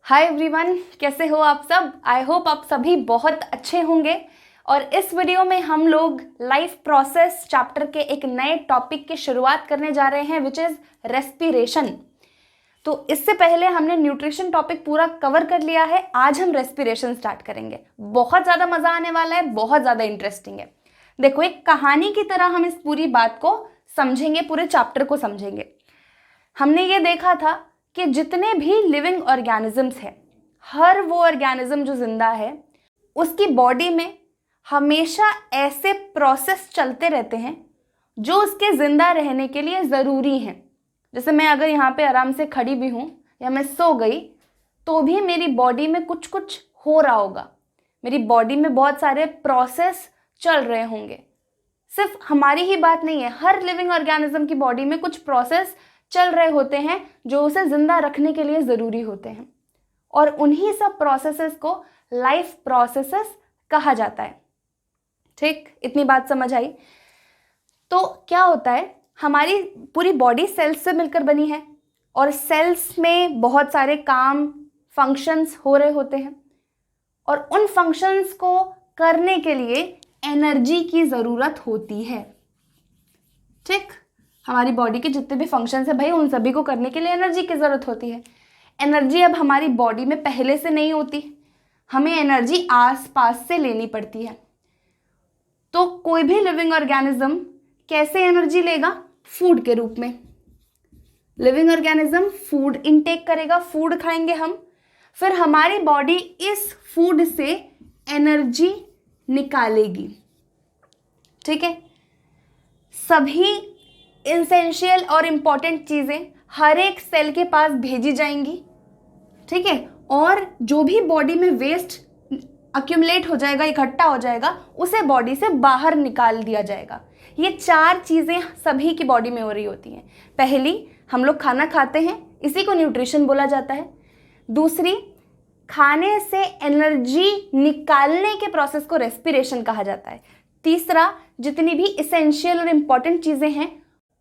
Hi everyone, कैसे हो आप सब। आई होप आप सभी बहुत अच्छे होंगे। और इस वीडियो में हम लोग लाइफ प्रोसेस चैप्टर के एक नए टॉपिक की शुरुआत करने जा रहे हैं, विच इज़ रेस्पिरेशन। तो इससे पहले हमने न्यूट्रिशन टॉपिक पूरा कवर कर लिया है। आज हम रेस्पिरेशन स्टार्ट करेंगे। बहुत ज़्यादा मज़ा आने वाला है, बहुत ज़्यादा इंटरेस्टिंग है। देखो, एक कहानी की तरह हम इस पूरी बात को समझेंगे, पूरे चैप्टर को समझेंगे। हमने ये देखा था कि जितने भी लिविंग ऑर्गेनिजम्स हैं, हर वो ऑर्गेनिज्म जो जिंदा है, उसकी बॉडी में हमेशा ऐसे प्रोसेस चलते रहते हैं जो उसके जिंदा रहने के लिए ज़रूरी हैं। जैसे मैं अगर यहाँ पे आराम से खड़ी भी हूँ या मैं सो गई तो भी मेरी बॉडी में कुछ कुछ हो रहा होगा। मेरी बॉडी में बहुत सारे प्रोसेस चल रहे होंगे। सिर्फ हमारी ही बात नहीं है, हर लिविंग ऑर्गेनिज्म की बॉडी में कुछ प्रोसेस चल रहे होते हैं जो उसे जिंदा रखने के लिए ज़रूरी होते हैं। और उन्हीं सब प्रोसेसेस को लाइफ प्रोसेसेस कहा जाता है। ठीक, इतनी बात समझ आई। तो क्या होता है, हमारी पूरी बॉडी सेल्स से मिलकर बनी है और सेल्स में बहुत सारे काम, फंक्शंस हो रहे होते हैं। और उन फंक्शंस को करने के लिए एनर्जी की ज़रूरत होती है। ठीक, हमारी बॉडी के जितने भी फंक्शंस है भाई, उन सभी को करने के लिए एनर्जी की ज़रूरत होती है। एनर्जी अब हमारी बॉडी में पहले से नहीं होती, हमें एनर्जी आस पास से लेनी पड़ती है। तो कोई भी लिविंग ऑर्गेनिज्म कैसे एनर्जी लेगा? फूड के रूप में। लिविंग ऑर्गेनिज्म फूड इनटेक करेगा, फूड खाएंगे हम, फिर हमारी बॉडी इस फूड से एनर्जी निकालेगी। ठीक है, सभी एसेंशियल और इम्पॉर्टेंट चीज़ें हर एक सेल के पास भेजी जाएंगी। ठीक है, और जो भी बॉडी में वेस्ट अक्यूमुलेट हो जाएगा, इकट्ठा हो जाएगा, उसे बॉडी से बाहर निकाल दिया जाएगा। ये चार चीज़ें सभी की बॉडी में हो रही होती हैं। पहली, हम लोग खाना खाते हैं, इसी को न्यूट्रिशन बोला जाता है। दूसरी, खाने से एनर्जी निकालने के प्रोसेस को रेस्पिरेशन कहा जाता है। तीसरा, जितनी भी इसेंशियल और इम्पॉर्टेंट चीज़ें हैं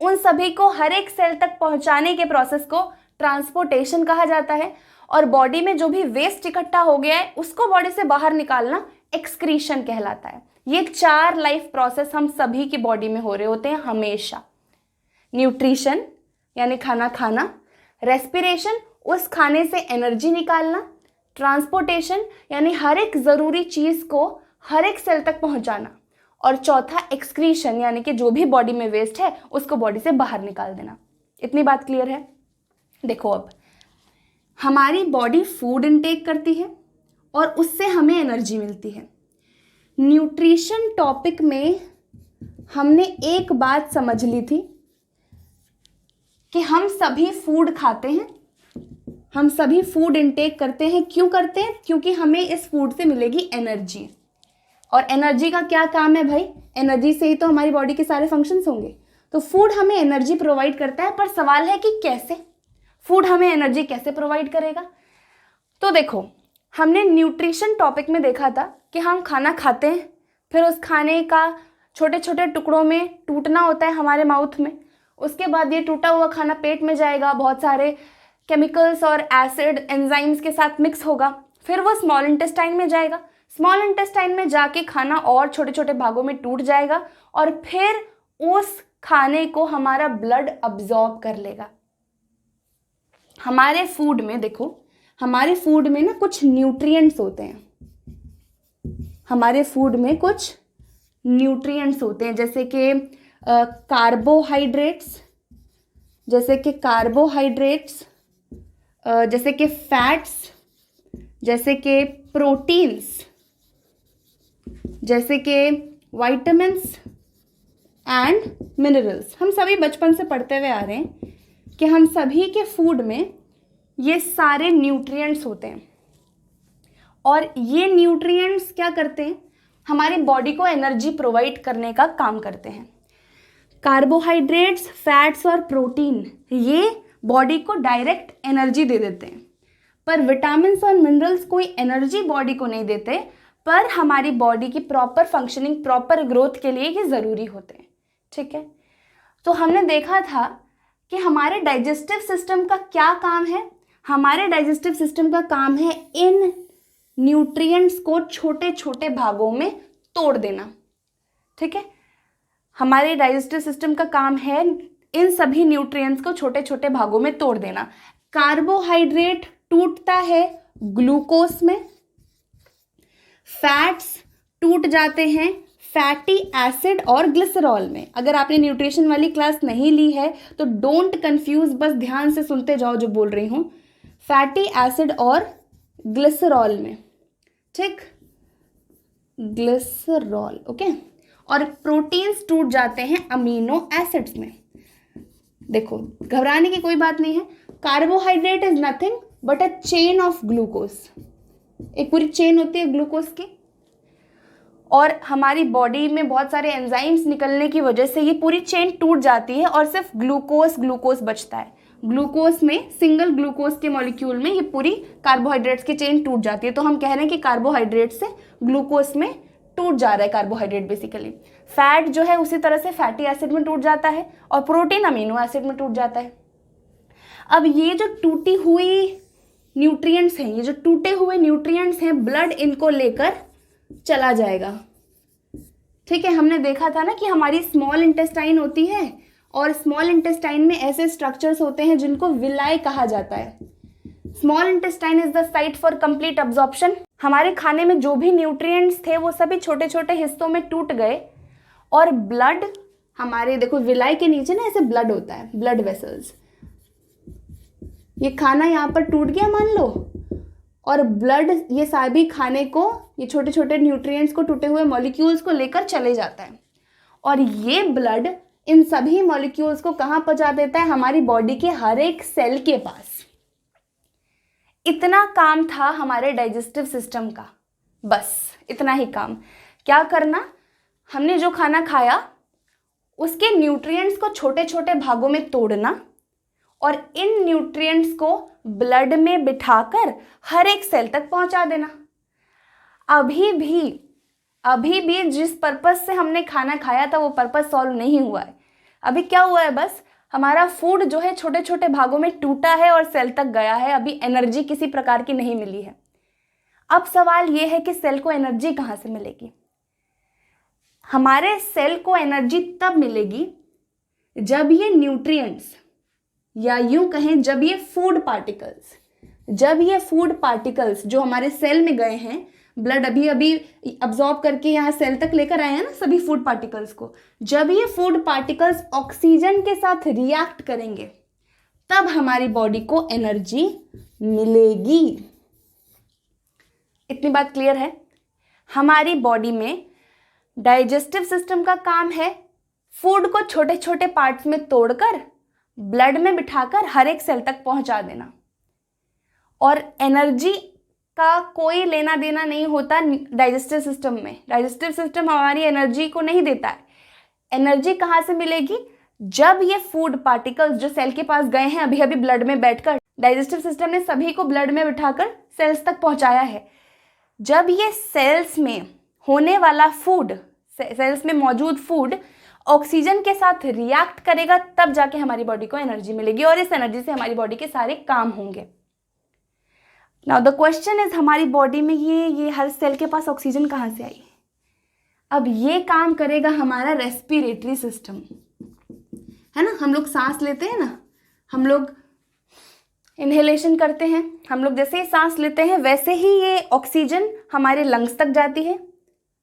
उन सभी को हर एक सेल तक पहुंचाने के प्रोसेस को ट्रांसपोर्टेशन कहा जाता है। और बॉडी में जो भी वेस्ट इकट्ठा हो गया है उसको बॉडी से बाहर निकालना एक्सक्रीशन कहलाता है। ये चार लाइफ प्रोसेस हम सभी की बॉडी में हो रहे होते हैं हमेशा। न्यूट्रिशन यानी खाना खाना, रेस्पिरेशन उस खाने से एनर्जी निकालना, ट्रांसपोर्टेशन यानी हर एक ज़रूरी चीज़ को हर एक सेल तक पहुंचाना, और चौथा एक्सक्रीशन यानी कि जो भी बॉडी में वेस्ट है उसको बॉडी से बाहर निकाल देना। इतनी बात क्लियर है? देखो, अब हमारी बॉडी फूड इनटेक करती है और उससे हमें एनर्जी मिलती है। न्यूट्रिशन टॉपिक में हमने एक बात समझ ली थी कि हम सभी फूड खाते हैं, हम सभी फूड इनटेक करते हैं। क्यों करते हैं? क्योंकि हमें इस फूड से मिलेगी एनर्जी। और एनर्जी का क्या काम है भाई? एनर्जी से ही तो हमारी बॉडी के सारे फंक्शंस होंगे। तो फूड हमें एनर्जी प्रोवाइड करता है, पर सवाल है कि कैसे? फूड हमें एनर्जी कैसे प्रोवाइड करेगा? तो देखो, हमने न्यूट्रिशन टॉपिक में देखा था कि हम खाना खाते हैं, फिर उस खाने का छोटे छोटे टुकड़ों में टूटना होता है हमारे माउथ में। उसके बाद ये टूटा हुआ खाना पेट में जाएगा, बहुत सारे केमिकल्स और एसिड एंजाइम्स के साथ मिक्स होगा, फिर वो स्मॉल इंटेस्टाइन में जाएगा। स्मॉल इंटेस्टाइन में जाके खाना और छोटे छोटे भागों में टूट जाएगा और फिर उस खाने को हमारा ब्लड अब्जॉर्ब कर लेगा। हमारे फूड में देखो, हमारे फूड में ना कुछ न्यूट्रिएंट्स होते हैं। हमारे फूड में कुछ न्यूट्रिएंट्स होते हैं, जैसे कि कार्बोहाइड्रेट्स, जैसे कि फैट्स, जैसे कि प्रोटीन्स, जैसे कि विटामिन्स एंड मिनरल्स। हम सभी बचपन से पढ़ते हुए आ रहे हैं कि हम सभी के फूड में ये सारे न्यूट्रिएंट्स होते हैं। और ये न्यूट्रिएंट्स क्या करते हैं? हमारी बॉडी को एनर्जी प्रोवाइड करने का काम करते हैं। कार्बोहाइड्रेट्स, फैट्स और प्रोटीन ये बॉडी को डायरेक्ट एनर्जी दे देते हैं, पर विटामिन्स और मिनरल्स कोई एनर्जी बॉडी को नहीं देते, पर हमारी बॉडी की प्रॉपर फंक्शनिंग, प्रॉपर ग्रोथ के लिए ये ज़रूरी होते हैं। ठीक है, तो हमने देखा था कि हमारे डाइजेस्टिव सिस्टम का क्या काम है। हमारे डाइजेस्टिव सिस्टम का काम है इन न्यूट्रिएंट्स को छोटे छोटे भागों में तोड़ देना, ठीक है। हमारे डाइजेस्टिव सिस्टम का काम है इन सभी न्यूट्रिएंट्स को छोटे छोटे भागों में तोड़ देना। कार्बोहाइड्रेट टूटता है ग्लूकोज में, फैट्स टूट जाते हैं फैटी एसिड और ग्लिसरॉल में। अगर आपने न्यूट्रिशन वाली क्लास नहीं ली है तो डोंट कंफ्यूज, बस ध्यान से सुनते जाओ जो बोल रही हूँ। फैटी एसिड और ग्लिसरॉल में, ठीक, ग्लिसरॉल, ओके। और प्रोटीन्स टूट जाते हैं अमीनो एसिड्स में। देखो, घबराने की कोई बात नहीं है। Carbohydrate is nothing but a chain of glucose. एक पूरी चेन होती है ग्लूकोज की, और हमारी बॉडी में बहुत सारे एंजाइम्स निकलने की वजह से ये पूरी चेन टूट जाती है और सिर्फ ग्लूकोज बचता है। ग्लूकोज में, सिंगल ग्लूकोज के मॉलिक्यूल में ये पूरी कार्बोहाइड्रेट्स की चेन टूट जाती है। तो हम कह रहे हैं कि कार्बोहाइड्रेट से ग्लूकोज में टूट जा रहा है कार्बोहाइड्रेट बेसिकली। फैट जो है उसी तरह से फैटी एसिड में टूट जाता है और प्रोटीन अमीनो एसिड में टूट जाता है। अब ये जो टूटी हुई न्यूट्रिएंट्स हैं, ये जो टूटे हुए न्यूट्रिएंट्स हैं, ब्लड इनको लेकर चला जाएगा, ठीक है। हमने देखा था ना कि हमारी स्मॉल इंटेस्टाइन होती है और स्मॉल इंटेस्टाइन में ऐसे स्ट्रक्चर्स होते हैं जिनको विलाई कहा जाता है। Small intestine is the site for complete absorption. हमारे खाने में जो भी न्यूट्रिएंट्स थे वो सभी छोटे छोटे हिस्सों में टूट गए और ब्लड, हमारे देखो विलाई के नीचे ना ऐसे ब्लड होता है, ब्लड वेसल्स। ये खाना यहाँ पर टूट गया मान लो, और ब्लड ये सभी खाने को, ये छोटे छोटे न्यूट्रिएंट्स को, टूटे हुए मॉलिक्यूल्स को लेकर चले जाता है। और ये ब्लड इन सभी मॉलिक्यूल्स को कहाँ पहुँचा देता है? हमारी बॉडी के हर एक सेल के पास। इतना काम था हमारे डाइजेस्टिव सिस्टम का, बस इतना ही काम। क्या करना? हमने जो खाना खाया उसके न्यूट्रिएंट्स को छोटे छोटे भागों में तोड़ना और इन न्यूट्रिएंट्स को ब्लड में बिठाकर हर एक सेल तक पहुंचा देना। अभी भी जिस पर्पस से हमने खाना खाया था वो पर्पस सॉल्व नहीं हुआ है। अभी क्या हुआ है? बस हमारा फूड जो है छोटे छोटे भागों में टूटा है और सेल तक गया है। अभी एनर्जी किसी प्रकार की नहीं मिली है। अब सवाल ये है कि सेल को एनर्जी कहाँ से मिलेगी? हमारे सेल को एनर्जी तब मिलेगी जब ये न्यूट्रिएंट्स, या यूं कहें जब ये फूड पार्टिकल्स जो हमारे सेल में गए हैं, ब्लड अभी अब्जॉर्ब करके यहाँ सेल तक लेकर आए हैं ना सभी फूड पार्टिकल्स को, जब ये फूड पार्टिकल्स ऑक्सीजन के साथ रिएक्ट करेंगे तब हमारी बॉडी को एनर्जी मिलेगी। इतनी बात क्लियर है? हमारी बॉडी में डाइजेस्टिव सिस्टम का काम है फूड को छोटे छोटे पार्ट्स में तोड़कर ब्लड में बिठाकर हर एक सेल तक पहुंचा देना। और एनर्जी का कोई लेना देना नहीं होता डाइजेस्टिव सिस्टम में। डाइजेस्टिव सिस्टम हमारी एनर्जी को नहीं देता है। एनर्जी कहाँ से मिलेगी? जब ये फूड पार्टिकल्स जो सेल के पास गए हैं अभी ब्लड में बैठकर, डाइजेस्टिव सिस्टम ने सभी को ब्लड में बिठाकर सेल्स तक पहुंचाया है। जब ये सेल्स में होने वाला फूड, सेल्स में मौजूद फूड ऑक्सीजन के साथ रिएक्ट करेगा तब जाके हमारी बॉडी को एनर्जी मिलेगी और इस एनर्जी से हमारी बॉडी के सारे काम होंगे। नाउ द क्वेश्चन इज, हमारी बॉडी में ये हर सेल के पास ऑक्सीजन कहाँ से आई? अब ये काम करेगा हमारा रेस्पिरेटरी सिस्टम, है ना। हम लोग सांस लेते हैं ना, हम लोग इनहेलेशन करते हैं, हम लोग जैसे ही सांस लेते हैं वैसे ही ये ऑक्सीजन हमारे लंग्स तक जाती है।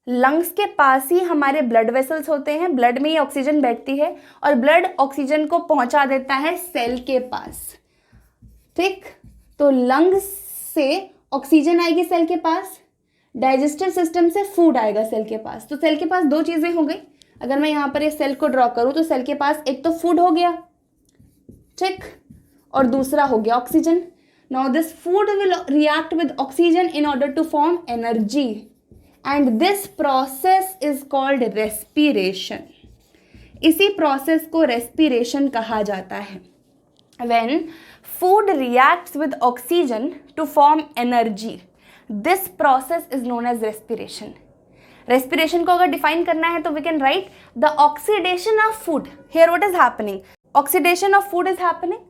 लंग्स के पास ही हमारे ब्लड वेसल्स होते हैं, ब्लड में ये ऑक्सीजन बैठती है और ब्लड ऑक्सीजन को पहुंचा देता है सेल के पास, ठीक। तो लंग्स से ऑक्सीजन आएगी सेल के पास, डाइजेस्टिव सिस्टम से फूड आएगा सेल के पास। तो सेल के पास दो चीज़ें हो गई। अगर मैं यहाँ पर ये सेल को ड्रॉ करूँ तो सेल के पास एक तो फूड हो गया, ठीक, और दूसरा हो गया oxygen. Now this food will react with oxygen in order to form energy and this process is called respiration. इसी प्रोसेस को रेस्पिरेशन कहा जाता है। When food reacts with oxygen to form energy, this process is known as respiration. Respiration को अगर define करना है तो we can write the oxidation of food. Here what is happening? Oxidation of food is happening.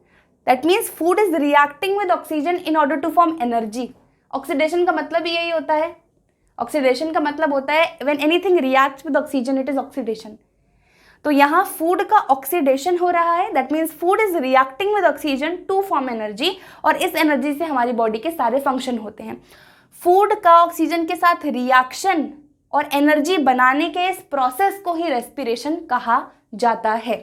That means food is reacting with oxygen in order to form energy. Oxidation का मतलब यही होता है, ऑक्सीडेशन का मतलब होता है when anything reacts with oxygen it is oxidation. तो यहाँ फूड का ऑक्सीडेशन हो रहा है, that means food is reacting with oxygen to form energy, और इस एनर्जी से हमारी बॉडी के सारे फंक्शन होते हैं। फूड का ऑक्सीजन के साथ रिएक्शन और एनर्जी बनाने के इस प्रोसेस को ही रेस्पिरेशन कहा जाता है।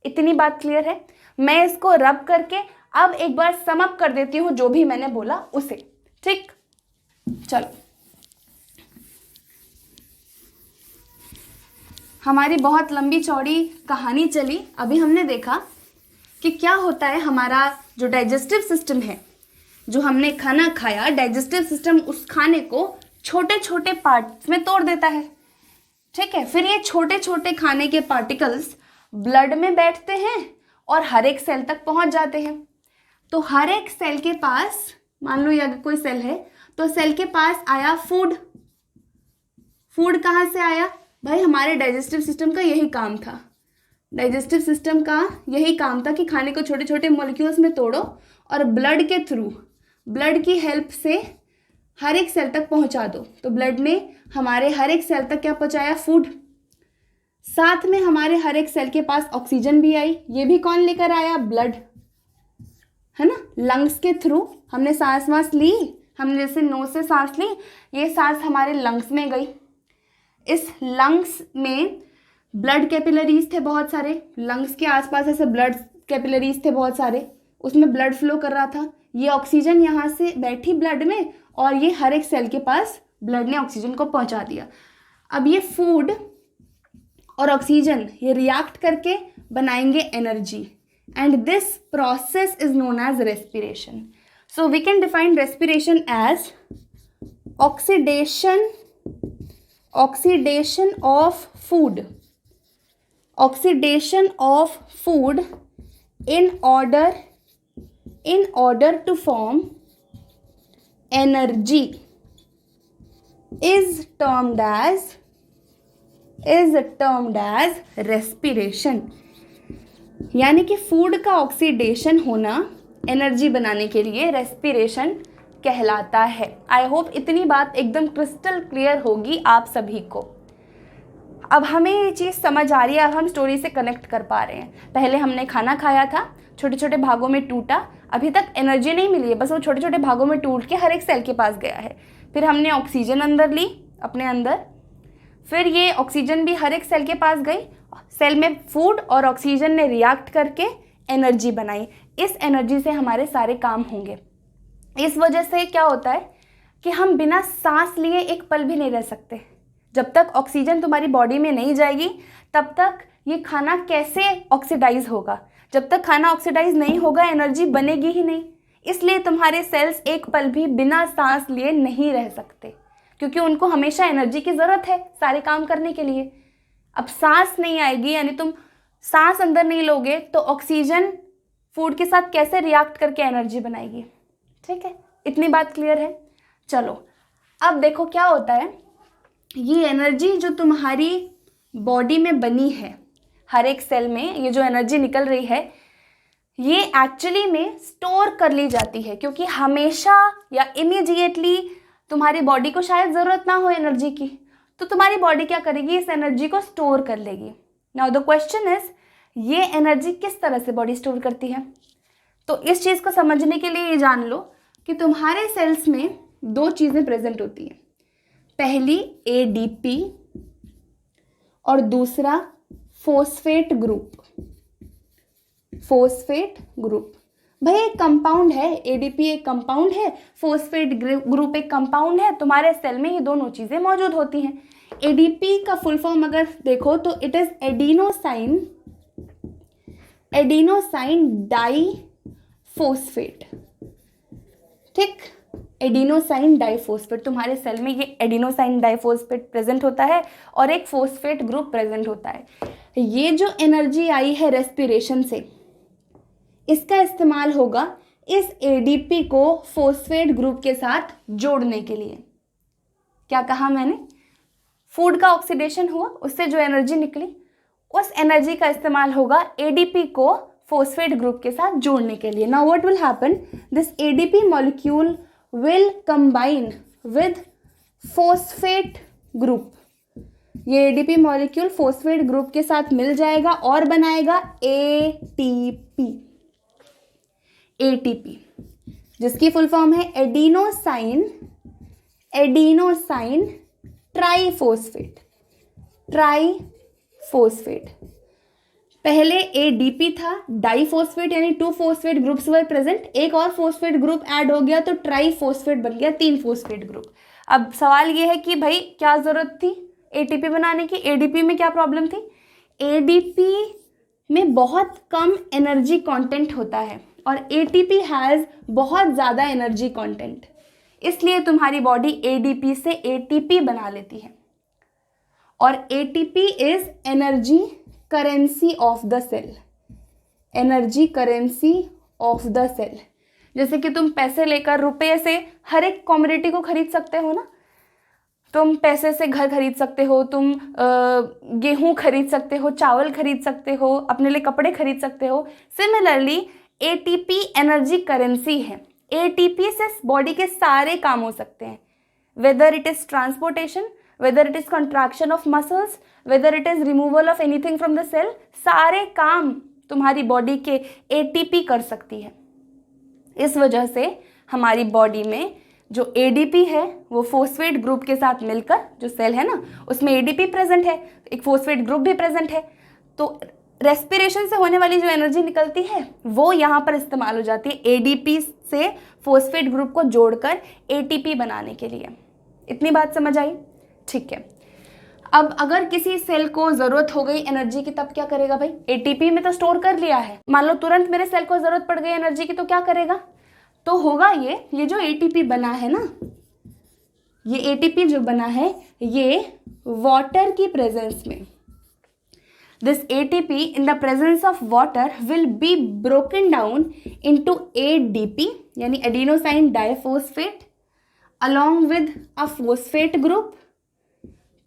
इतनी बात क्लियर है? मैं इसको रब करके अब एक बार सम अप कर देती हूँ जो भी मैंने बोला उसे, ठीक? चलो, हमारी बहुत लंबी चौड़ी कहानी चली। अभी हमने देखा कि क्या होता है, हमारा जो डाइजेस्टिव सिस्टम है, जो हमने खाना खाया, डाइजेस्टिव सिस्टम उस खाने को छोटे छोटे पार्ट्स में तोड़ देता है, ठीक है? फिर ये छोटे छोटे खाने के पार्टिकल्स ब्लड में बैठते हैं और हर एक सेल तक पहुंच जाते हैं। तो हर एक सेल के पास, मान लो ये अगर कोई सेल है तो सेल के पास आया फूड। फूड कहाँ से आया भाई? हमारे डाइजेस्टिव सिस्टम का यही काम था। डाइजेस्टिव सिस्टम का यही काम था कि खाने को छोटे छोटे मॉलिक्यूल्स में तोड़ो और ब्लड के थ्रू, ब्लड की हेल्प से हर एक सेल तक पहुंचा दो। तो ब्लड ने हमारे हर एक सेल तक क्या पहुंचाया? फूड। साथ में हमारे हर एक सेल के पास ऑक्सीजन भी आई। ये भी कौन लेकर आया? ब्लड, है ना? लंग्स के थ्रू हमने सांस वास ली, हमने जैसे नोज से सांस ली, ये सांस हमारे लंग्स में गई। इस लंग्स में ब्लड कैपिलरीज थे बहुत सारे, लंग्स के आसपास ऐसे ब्लड कैपिलरीज थे बहुत सारे, उसमें ब्लड फ्लो कर रहा था। ये ऑक्सीजन यहाँ से बैठी ब्लड में और ये हर एक सेल के पास ब्लड ने ऑक्सीजन को पहुँचा दिया। अब ये फूड और ऑक्सीजन ये रिएक्ट करके बनाएंगे energy, and this process is known as respiration. So we can define respiration as oxidation of food, oxidation of food in order to form energy is termed as respiration। यानी कि food का oxidation होना energy बनाने के लिए respiration कहलाता है। I hope इतनी बात एकदम क्रिस्टल क्लियर होगी आप सभी को। अब हमें ये चीज़ समझ आ रही है, अब हम स्टोरी से कनेक्ट कर पा रहे हैं। पहले हमने खाना खाया था, छोटे छोटे भागों में टूटा, अभी तक एनर्जी नहीं मिली है, बस वो छोटे छोटे भागों में टूट के हर एक सेल के पास गया है। फिर हमने ऑक्सीजन अंदर ली अपने अंदर, फिर ये ऑक्सीजन भी हर एक सेल के पास गई, सेल में फूड और ऑक्सीजन ने रिएक्ट करके एनर्जी बनाई। इस एनर्जी से हमारे सारे काम होंगे। इस वजह से क्या होता है कि हम बिना सांस लिए एक पल भी नहीं रह सकते। जब तक ऑक्सीजन तुम्हारी बॉडी में नहीं जाएगी तब तक ये खाना कैसे ऑक्सीडाइज होगा? जब तक खाना ऑक्सीडाइज नहीं होगा एनर्जी बनेगी ही नहीं। इसलिए तुम्हारे सेल्स एक पल भी बिना सांस लिए नहीं रह सकते, क्योंकि उनको हमेशा एनर्जी की ज़रूरत है सारे काम करने के लिए। अब सांस नहीं आएगी, यानी तुम सांस अंदर नहीं लोगे तो ऑक्सीजन फूड के साथ कैसे रिएक्ट करके एनर्जी बनाएगी? ठीक है, इतनी बात क्लियर है। चलो अब देखो क्या होता है, ये एनर्जी जो तुम्हारी बॉडी में बनी है, हर एक सेल में ये जो एनर्जी निकल रही है, ये एक्चुअली में स्टोर कर ली जाती है, क्योंकि हमेशा या इमीडिएटली तुम्हारी बॉडी को शायद ज़रूरत ना हो एनर्जी की, तो तुम्हारी बॉडी क्या करेगी? इस एनर्जी को स्टोर कर लेगी। नाउ द क्वेश्चन इज, ये एनर्जी किस तरह से बॉडी स्टोर करती है? तो इस चीज़ को समझने के लिए ये जान लो कि तुम्हारे सेल्स में दो चीज़ें प्रेजेंट होती हैं। पहली ADP और दूसरा फॉस्फेट ग्रुप। फॉस्फेट ग्रुप भाई एक कंपाउंड है, ADP एक कंपाउंड है, फॉस्फेट ग्रुप एक कंपाउंड है। तुम्हारे सेल में ये दोनों चीज़ें मौजूद होती हैं। ADP का फुल फॉर्म अगर देखो तो इट इज़ एडिनोसाइन डाइफॉस्फेट। ठीक, एडिनोसाइन डाइफॉस्फेट, तुम्हारे सेल में ये एडिनोसाइन डाइफॉस्फेट प्रेजेंट होता है और एक फॉस्फेट ग्रुप प्रेजेंट होता है। ये जो एनर्जी आई है रेस्पिरेशन से, इसका इस्तेमाल होगा इस ADP को फॉस्फेट ग्रुप के साथ जोड़ने के लिए। क्या कहा मैंने? फूड का ऑक्सीडेशन हुआ, उससे जो एनर्जी निकली, उस एनर्जी का इस्तेमाल होगा ADP को फोस्फेट ग्रुप के साथ जोड़ने के लिए. Now what will happen, this ADP molecule will combine with phosphate group. ये एडीपी मॉलिक्यूल फोस्फेट ग्रुप के साथ मिल जाएगा और बनाएगा एटीपी. एटीपी जिसकी फुल फॉर्म है एडिनोसाइन ट्राइफोस्फेट. ट्राइफोस्फेट. पहले एडीपी था, डाइफोस्फेट यानी 2 फोस्फेट ग्रुप्स वर प्रेजेंट. एक और फोस्फेट ग्रुप ऐड हो गया तो ट्राइफोस्फेट बन गया, 3 फोस्फेट ग्रुप. अब सवाल ये है कि भाई क्या जरूरत थी एटीपी बनाने की? एडीपी में क्या प्रॉब्लम थी? एडीपी में बहुत कम एनर्जी कंटेंट होता है और एटीपी हैज़ बहुत ज़्यादा एनर्जी कंटेंट. इसलिए तुम्हारी बॉडी एडीपी से एटीपी बना लेती है. और ATP is energy currency of the cell. Energy currency of the cell. जैसे कि तुम पैसे लेकर रुपये से हर एक कमोडिटी को खरीद सकते हो ना. तुम पैसे से घर खरीद सकते हो, तुम गेहूं खरीद सकते हो, चावल खरीद सकते हो, अपने लिए कपड़े खरीद सकते हो. सिमिलरली एटीपी एनर्जी करेंसी है. एटीपी से बॉडी के सारे काम हो सकते हैं, whether it is transportation, whether it is contraction of muscles, whether it is removal of anything from the cell. सारे काम तुम्हारी बॉडी के एटीपी कर सकती है. इस वजह से हमारी बॉडी में जो एडीपी है वो फोस्फेट ग्रुप के साथ मिलकर, जो सेल है ना उसमें एडीपी प्रेजेंट है, एक फोस्फेट ग्रुप भी प्रेजेंट है. तो रेस्पिरेशन से होने वाली जो एनर्जी निकलती है वो यहाँ पर इस्तेमाल हो जाती है एडीपी से फोस्फेट ग्रुप को जोड़कर एटीपी बनाने के लिए. इतनी बात समझ आई? ठीक है. अब अगर किसी सेल को ज़रूरत हो गई एनर्जी की तब क्या करेगा भाई? एटीपी में तो स्टोर कर लिया है. मान लो तुरंत मेरे सेल को ज़रूरत पड़ गई एनर्जी की तो क्या करेगा? तो होगा ये जो एटीपी बना है ना, ये एटीपी जो बना है ये वाटर की प्रेजेंस में, this ATP in the presence of water will be broken down into ADP यानी adenosine diphosphate along with a phosphate group,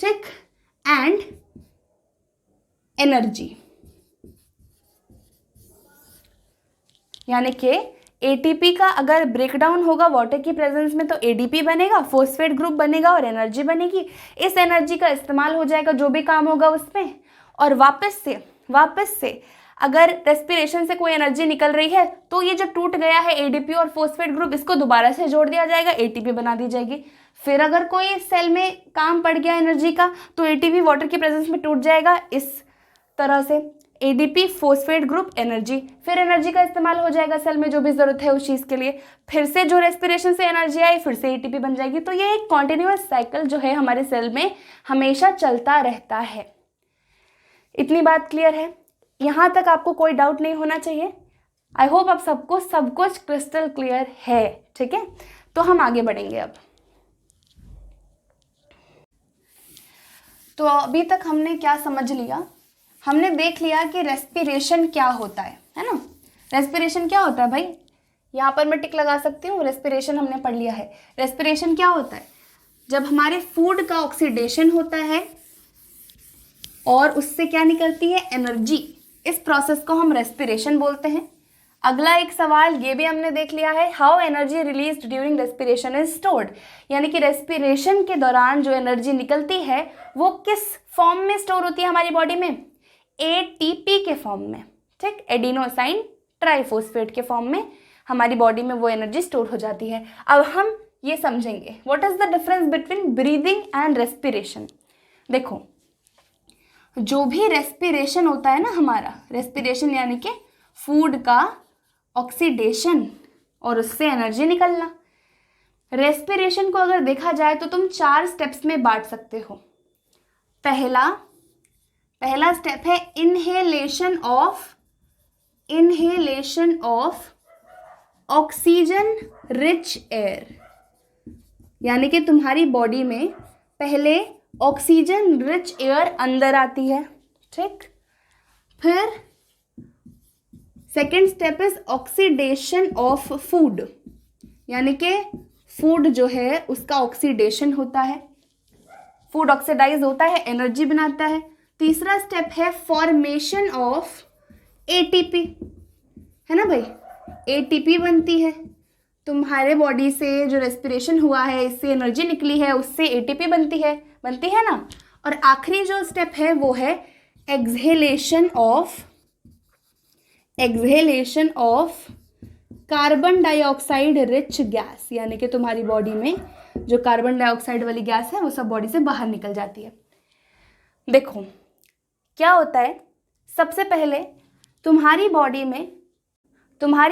ठीक, and energy. यानी कि एटीपी का अगर ब्रेकडाउन होगा वाटर की प्रेजेंस में तो एडीपी बनेगा, फोस्फेट ग्रुप बनेगा और एनर्जी बनेगी. इस एनर्जी का इस्तेमाल हो जाएगा जो भी काम होगा उसमें. और वापस से अगर रेस्पिरेशन से कोई एनर्जी निकल रही है तो ये जो टूट गया है एडीपी और फोस्फेट ग्रुप इसको दोबारा से जोड़ दिया जाएगा, एटीपी बना दी जाएगी. फिर अगर कोई सेल में काम पड़ गया एनर्जी का तो एटीपी वाटर की प्रेजेंस में टूट जाएगा. इस तरह से एडीपी फोस्फेट ग्रुप एनर्जी, फिर एनर्जी का इस्तेमाल हो जाएगा सेल में जो भी ज़रूरत है उस चीज़ के लिए. फिर से जो रेस्पिरेशन से एनर्जी आई फिर से एटीपी बन जाएगी. तो ये एक कॉन्टिन्यूअस साइकिल जो है हमारे सेल में हमेशा चलता रहता है. इतनी बात क्लियर है? यहाँ तक आपको कोई डाउट नहीं होना चाहिए. आई होप आप सबको सब कुछ क्रिस्टल क्लियर है. ठीक है, तो हम आगे बढ़ेंगे. अब तो अभी तक हमने क्या समझ लिया? हमने देख लिया कि रेस्पिरेशन क्या होता है ना. रेस्पिरेशन क्या होता है भाई? यहाँ पर मैं टिक लगा सकती हूँ. रेस्पिरेशन हमने पढ़ लिया है. रेस्पिरेशन क्या होता है? जब हमारे फूड का ऑक्सीडेशन होता है और उससे क्या निकलती है? एनर्जी. इस प्रोसेस को हम रेस्पिरेशन बोलते हैं. अगला एक सवाल ये भी हमने देख लिया है, how energy released during respiration is stored. यानी कि रेस्पिरेशन के दौरान जो एनर्जी निकलती है वो किस फॉर्म में स्टोर होती है हमारी बॉडी में? एटीपी के फॉर्म में. ठीक, एडिनोसाइन ट्राइफोस्फेट के फॉर्म में हमारी बॉडी में वो एनर्जी स्टोर हो जाती है. अब हम ये समझेंगे what is the difference between breathing and respiration. देखो, जो भी रेस्पिरेशन होता है ना हमारा, रेस्पिरेशन यानी कि फूड का ऑक्सीडेशन और उससे एनर्जी निकलना. रेस्पिरेशन को अगर देखा जाए तो तुम 4 स्टेप्स में बांट सकते हो. पहला स्टेप है inhalation of oxygen rich air. यानी कि तुम्हारी बॉडी में पहले ऑक्सीजन रिच एयर अंदर आती है. ठीक, फिर second step is oxidation of food. यानी कि फूड जो है उसका ऑक्सीडेशन होता है, फूड ऑक्सीडाइज होता है, एनर्जी बनाता है. तीसरा स्टेप है फॉर्मेशन ऑफ एटीपी. है ना भाई, एटीपी बनती है, तुम्हारे बॉडी से जो रेस्पिरेशन हुआ है इससे एनर्जी निकली है उससे एटीपी बनती है ना। और आखिरी जो स्टेप है वो है exhalation of carbon dioxide rich gas, यानी कि तुम्हारी बॉडी में जो कार्बन डाइऑक्साइड वाली गैस है वो सब बॉडी से बाहर निकल जाती है। देखो क्या होता है, सबसे पहले तुम्हारी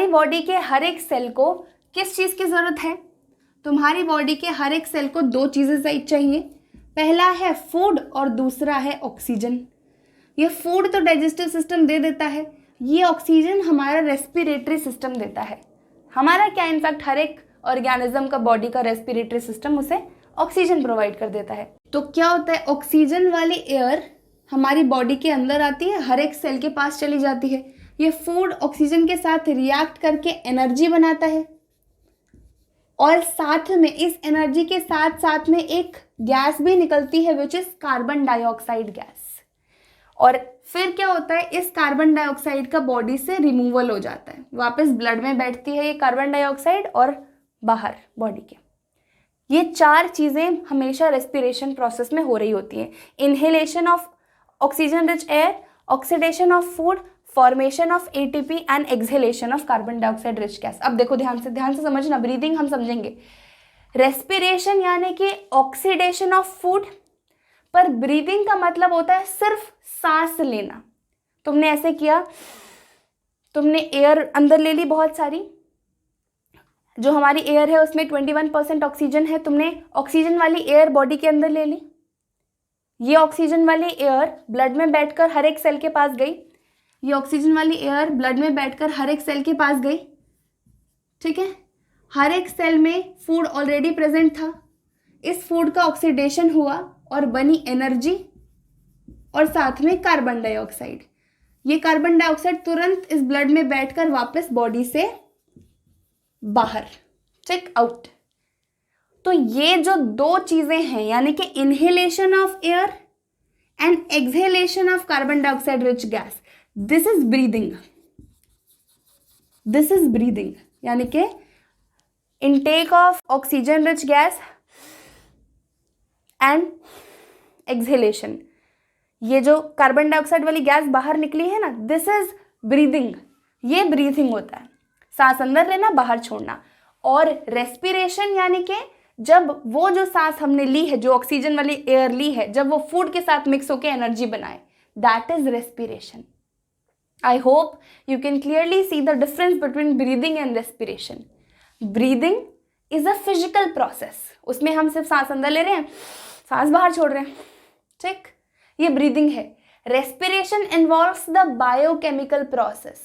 बॉडी के हर एक सेल को किस चीज़ की ज़रूरत है? तुम्हारी बॉडी के हर एक सेल को दो चीज़ें चाहिए, पहला है फूड और दूसरा है ऑक्सीजन। ये फूड तो डाइजेस्टिव सिस्टम दे देता है, ये ऑक्सीजन हमारा रेस्पिरेटरी सिस्टम देता है। हमारा क्या, इनफैक्ट हर एक ऑर्गेनिज्म का बॉडी का रेस्पिरेटरी सिस्टम उसे ऑक्सीजन प्रोवाइड कर देता है। तो क्या होता है, ऑक्सीजन वाली एयर हमारी बॉडी के अंदर आती है, हर एक सेल के पास चली जाती है। ये फूड ऑक्सीजन के साथ रिएक्ट करके एनर्जी बनाता है और साथ में इस एनर्जी के साथ साथ में एक गैस भी निकलती है which is carbon dioxide gas. और फिर क्या होता है, इस कार्बन डाइऑक्साइड का बॉडी से रिमूवल हो जाता है, वापस ब्लड में बैठती है ये कार्बन डाइऑक्साइड और बाहर बॉडी के। ये चार चीज़ें हमेशा रेस्पिरेशन प्रोसेस में हो रही होती हैं, inhalation of oxygen rich air, oxidation of food, formation of ATP and exhalation of carbon dioxide rich gas. अब देखो ध्यान से समझना, ब्रीदिंग हम समझेंगे। रेस्पिरेशन यानी कि ऑक्सीडेशन ऑफ फूड, पर ब्रीदिंग का मतलब होता है सिर्फ सांस लेना। तुमने ऐसे किया, तुमने एयर अंदर ले ली बहुत सारी, जो हमारी एयर है उसमें 21% ऑक्सीजन है, तुमने ऑक्सीजन वाली एयर बॉडी के अंदर ले ली, ये ऑक्सीजन वाली एयर ब्लड में बैठकर हर एक सेल के पास गई, ये ऑक्सीजन वाली एयर ब्लड में बैठकर हर एक सेल के पास गई, ठीक है। हर एक सेल में फूड ऑलरेडी प्रेजेंट था, इस फूड का ऑक्सीडेशन हुआ और बनी एनर्जी और साथ में कार्बन डाइऑक्साइड। ये कार्बन डाइऑक्साइड तुरंत इस ब्लड में बैठकर वापस बॉडी से बाहर, चेक आउट। तो ये जो दो चीजें हैं, यानी कि inhalation of air and exhalation of carbon dioxide rich gas, this is breathing, यानी कि intake of oxygen rich gas and exhalation. ये जो कार्बन डाइऑक्साइड वाली गैस बाहर निकली है ना, दिस इज ब्रीदिंग। ये ब्रीथिंग होता है, सांस अंदर लेना बाहर छोड़ना। और रेस्पिरेशन यानी कि जब वो जो सांस हमने ली है, जो ऑक्सीजन वाली एयर ली है, जब वो फूड के साथ मिक्स होकर एनर्जी बनाए, that is respiration. I hope you can clearly see the difference between breathing and respiration. Breathing is a physical process. उसमें हम सिर्फ सांस अंदर ले रहे हैं, सांस बाहर छोड़ रहे हैं, ठीक, ये breathing है। Respiration involves the biochemical process.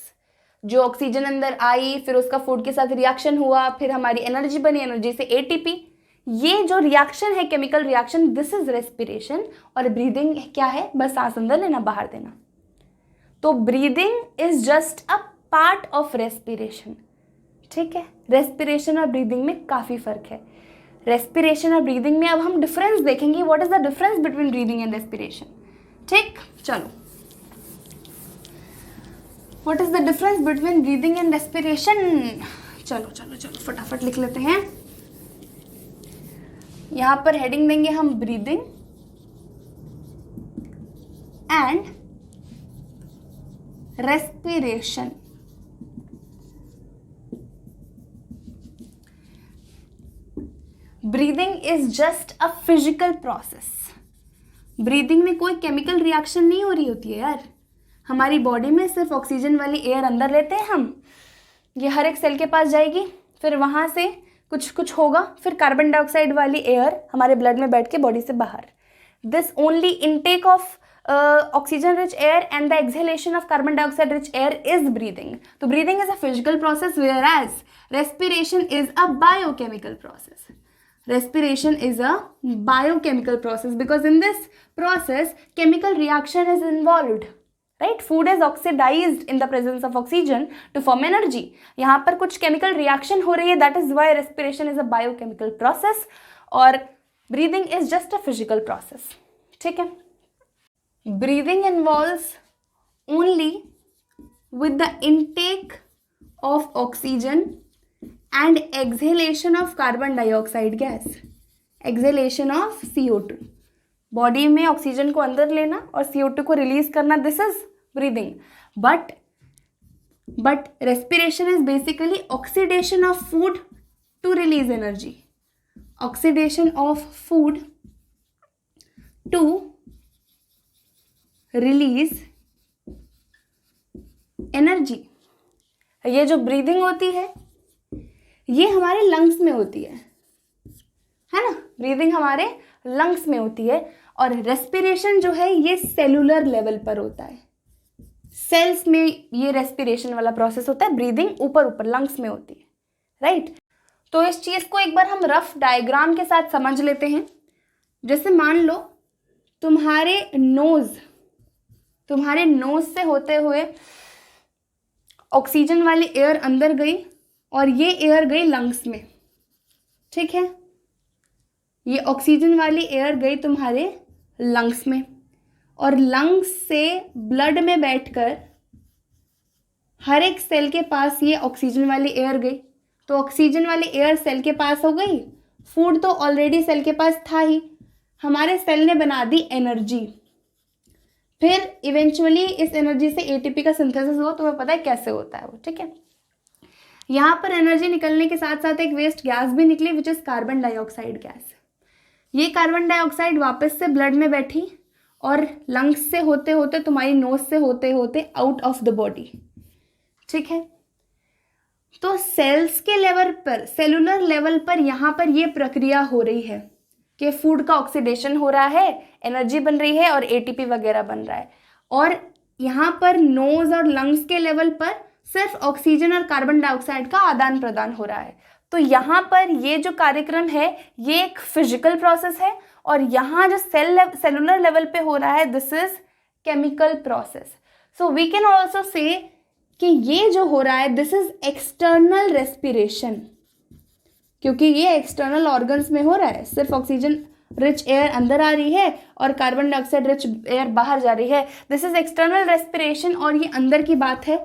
जो ऑक्सीजन अंदर आई, फिर उसका फूड के साथ रिएक्शन हुआ, फिर हमारी एनर्जी बनी, एनर्जी से एटीपी, ये जो रिएक्शन है, chemical reaction, this is respiration. और ब्रीदिंग क्या है, बस सांस अंदर लेना बाहर देना। तो breathing is just a part of respiration, ठीक है। रेस्पिरेशन और ब्रीदिंग में काफ़ी फर्क है। रेस्पिरेशन और ब्रीदिंग में अब हम डिफरेंस देखेंगे, what is the difference between breathing and respiration, ठीक। चलो, what is the difference between breathing and respiration, चलो चलो चलो फटाफट लिख लेते हैं। यहां पर हेडिंग देंगे हम breathing and respiration. Breathing is just a physical process. Breathing में कोई केमिकल रिएक्शन नहीं हो रही होती है यार, हमारी बॉडी में सिर्फ ऑक्सीजन वाली एयर अंदर लेते हैं हम, ये हर एक सेल के पास जाएगी, फिर वहां से कुछ कुछ होगा, फिर कार्बन डाइऑक्साइड वाली एयर हमारे ब्लड में बैठ के बॉडी से बाहर। This only intake of oxygen rich air and the exhalation of carbon dioxide rich air is breathing. So breathing is a physical process, whereas respiration is a biochemical process. Respiration is a biochemical process because in this process chemical reaction is involved, right? Food is oxidized in the presence of oxygen to form energy. यहाँ पर कुछ chemical reaction हो रही है, that is why respiration is a biochemical process और breathing is just a physical process, ठीक है। Breathing involves only with the intake of oxygen and exhalation of carbon dioxide gas. Exhalation of CO2. Body में oxygen को अंदर लेना और CO2 को release करना, this is breathing. But respiration is basically oxidation of food to release energy. Oxidation of food to release energy. ये जो breathing होती है ये हमारे लंग्स में होती है ना. ब्रीदिंग हमारे लंग्स में होती है और रेस्पिरेशन जो है ये सेलुलर लेवल पर होता है. सेल्स में ये रेस्पिरेशन वाला प्रोसेस होता है. ब्रीदिंग ऊपर लंग्स में होती है, राइट. तो इस चीज़ को एक बार हम रफ डायग्राम के साथ समझ लेते हैं. जैसे मान लो तुम्हारे नोज से होते हुए ऑक्सीजन वाली एयर अंदर गई और ये एयर गई लंग्स में. ठीक है, ये ऑक्सीजन वाली एयर गई तुम्हारे लंग्स में और लंग्स से ब्लड में बैठकर हर एक सेल के पास ये ऑक्सीजन वाली एयर गई. तो ऑक्सीजन वाली एयर सेल के पास हो गई. फूड तो ऑलरेडी सेल के पास था ही. हमारे सेल ने बना दी एनर्जी. फिर इवेंचुअली इस एनर्जी से एटीपी का सिंथेसिस हुआ. तुम्हें पता है कैसे होता है वो, ठीक है. यहाँ पर एनर्जी निकलने के साथ साथ एक वेस्ट गैस भी निकली which is carbon dioxide gas. ये कार्बन डाइऑक्साइड वापस से ब्लड में बैठी और लंग्स से होते होते तुम्हारी नोज से होते होते आउट ऑफ द बॉडी. ठीक है, तो सेल्स के लेवल पर, सेलुलर लेवल पर यहाँ पर ये प्रक्रिया हो रही है कि फूड का ऑक्सीडेशन हो रहा है, एनर्जी बन रही है और एटीपी वगैरह बन रहा है. और यहाँ पर नोज और लंग्स के लेवल पर सिर्फ ऑक्सीजन और कार्बन डाइऑक्साइड का आदान प्रदान हो रहा है. तो यहाँ पर ये जो कार्यक्रम है ये एक फिजिकल प्रोसेस है और यहाँ जो सेलुलर लेवल पे हो रहा है this is chemical process. So we can also say कि ये जो हो रहा है दिस इज एक्सटर्नल रेस्पिरेशन, क्योंकि ये एक्सटर्नल ऑर्गन्स में हो रहा है. सिर्फ ऑक्सीजन रिच एयर अंदर आ रही है और कार्बन डाइऑक्साइड रिच एयर बाहर जा रही है. दिस इज एक्सटर्नल रेस्पिरेशन और ये अंदर की बात है.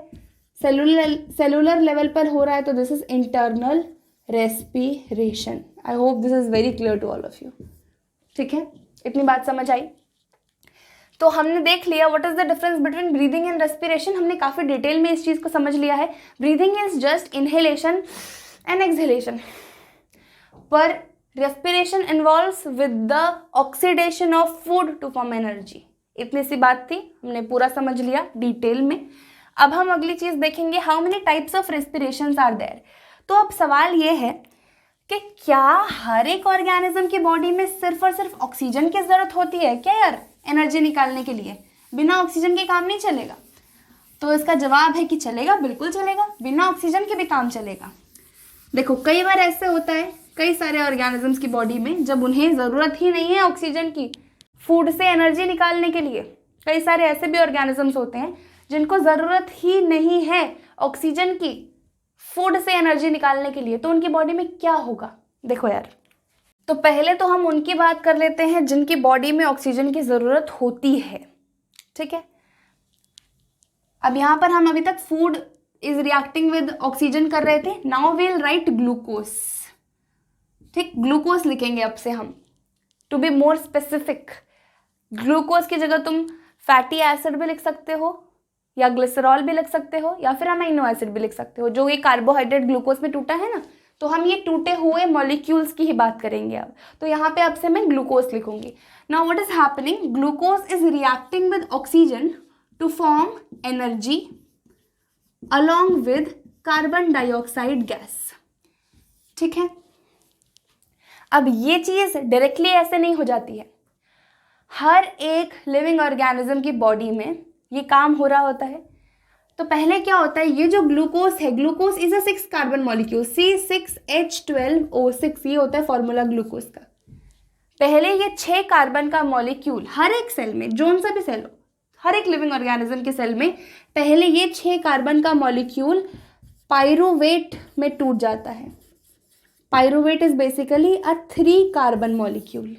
सेलुलर लेवल पर हो रहा है तो this is internal respiration. I hope this is very clear to all of you. ठीक है, इतनी बात समझ आई. तो हमने देख लिया what is the difference between breathing and respiration. हमने काफ़ी डिटेल में इस चीज़ को समझ लिया है. Breathing is just inhalation and exhalation, पर respiration involves with the oxidation of food to form energy. इतनी सी बात थी, हमने पूरा समझ लिया डिटेल में. अब हम अगली चीज़ देखेंगे, how many types of respirations are there. तो अब सवाल ये है कि क्या हर एक ऑर्गेनिज्म की बॉडी में सिर्फ और सिर्फ ऑक्सीजन की ज़रूरत होती है क्या यार एनर्जी निकालने के लिए? बिना ऑक्सीजन के काम नहीं चलेगा? तो इसका जवाब है कि चलेगा, बिल्कुल चलेगा. बिना ऑक्सीजन के भी काम चलेगा. देखो कई बार ऐसे होता है कई सारे ऑर्गेनिजम्स की बॉडी में जब उन्हें ज़रूरत ही नहीं है ऑक्सीजन की फूड से एनर्जी निकालने के लिए. कई सारे ऐसे भी ऑर्गेनिजम्स होते हैं जिनको ज़रूरत ही नहीं है ऑक्सीजन की फूड से एनर्जी निकालने के लिए. तो उनकी बॉडी में क्या होगा? देखो यार, तो पहले तो हम उनकी बात कर लेते हैं जिनकी बॉडी में ऑक्सीजन की ज़रूरत होती है. ठीक है, अब यहाँ पर हम अभी तक food is reacting with oxygen कर रहे थे. Now we'll write glucose. ठीक, ग्लूकोज लिखेंगे अब से हम to be more specific. Glucose की जगह तुम फैटी एसिड भी लिख सकते हो या ग्लिसरॉल भी लिख सकते हो या फिर अमीनो एसिड भी लिख सकते हो. जो ये कार्बोहाइड्रेट ग्लूकोज में टूटा है ना, तो हम ये टूटे हुए मॉलिक्यूल्स की ही बात करेंगे अब. तो यहाँ पे अब से मैं ग्लूकोज लिखूंगी. Now what is happening, glucose is reacting with oxygen to form energy along with carbon dioxide gas. ठीक है, अब ये चीज़ डायरेक्टली ऐसे नहीं हो जाती है. हर एक लिविंग ऑर्गेनिज्म की बॉडी में ये काम हो रहा होता है. तो पहले क्या होता है, ये जो ग्लूकोज है, glucose is a 6 carbon molecule C6H12O6. ये होता है फॉर्मूला ग्लूकोज का. पहले ये 6 कार्बन का मॉलिक्यूल हर एक सेल में, जोन सा भी सेल हो, हर एक लिविंग ऑर्गेनिज्म के सेल में पहले ये 6 कार्बन का मॉलिक्यूल पाइरूवेट में टूट जाता है. Pyruvate is basically a 3 carbon molecule.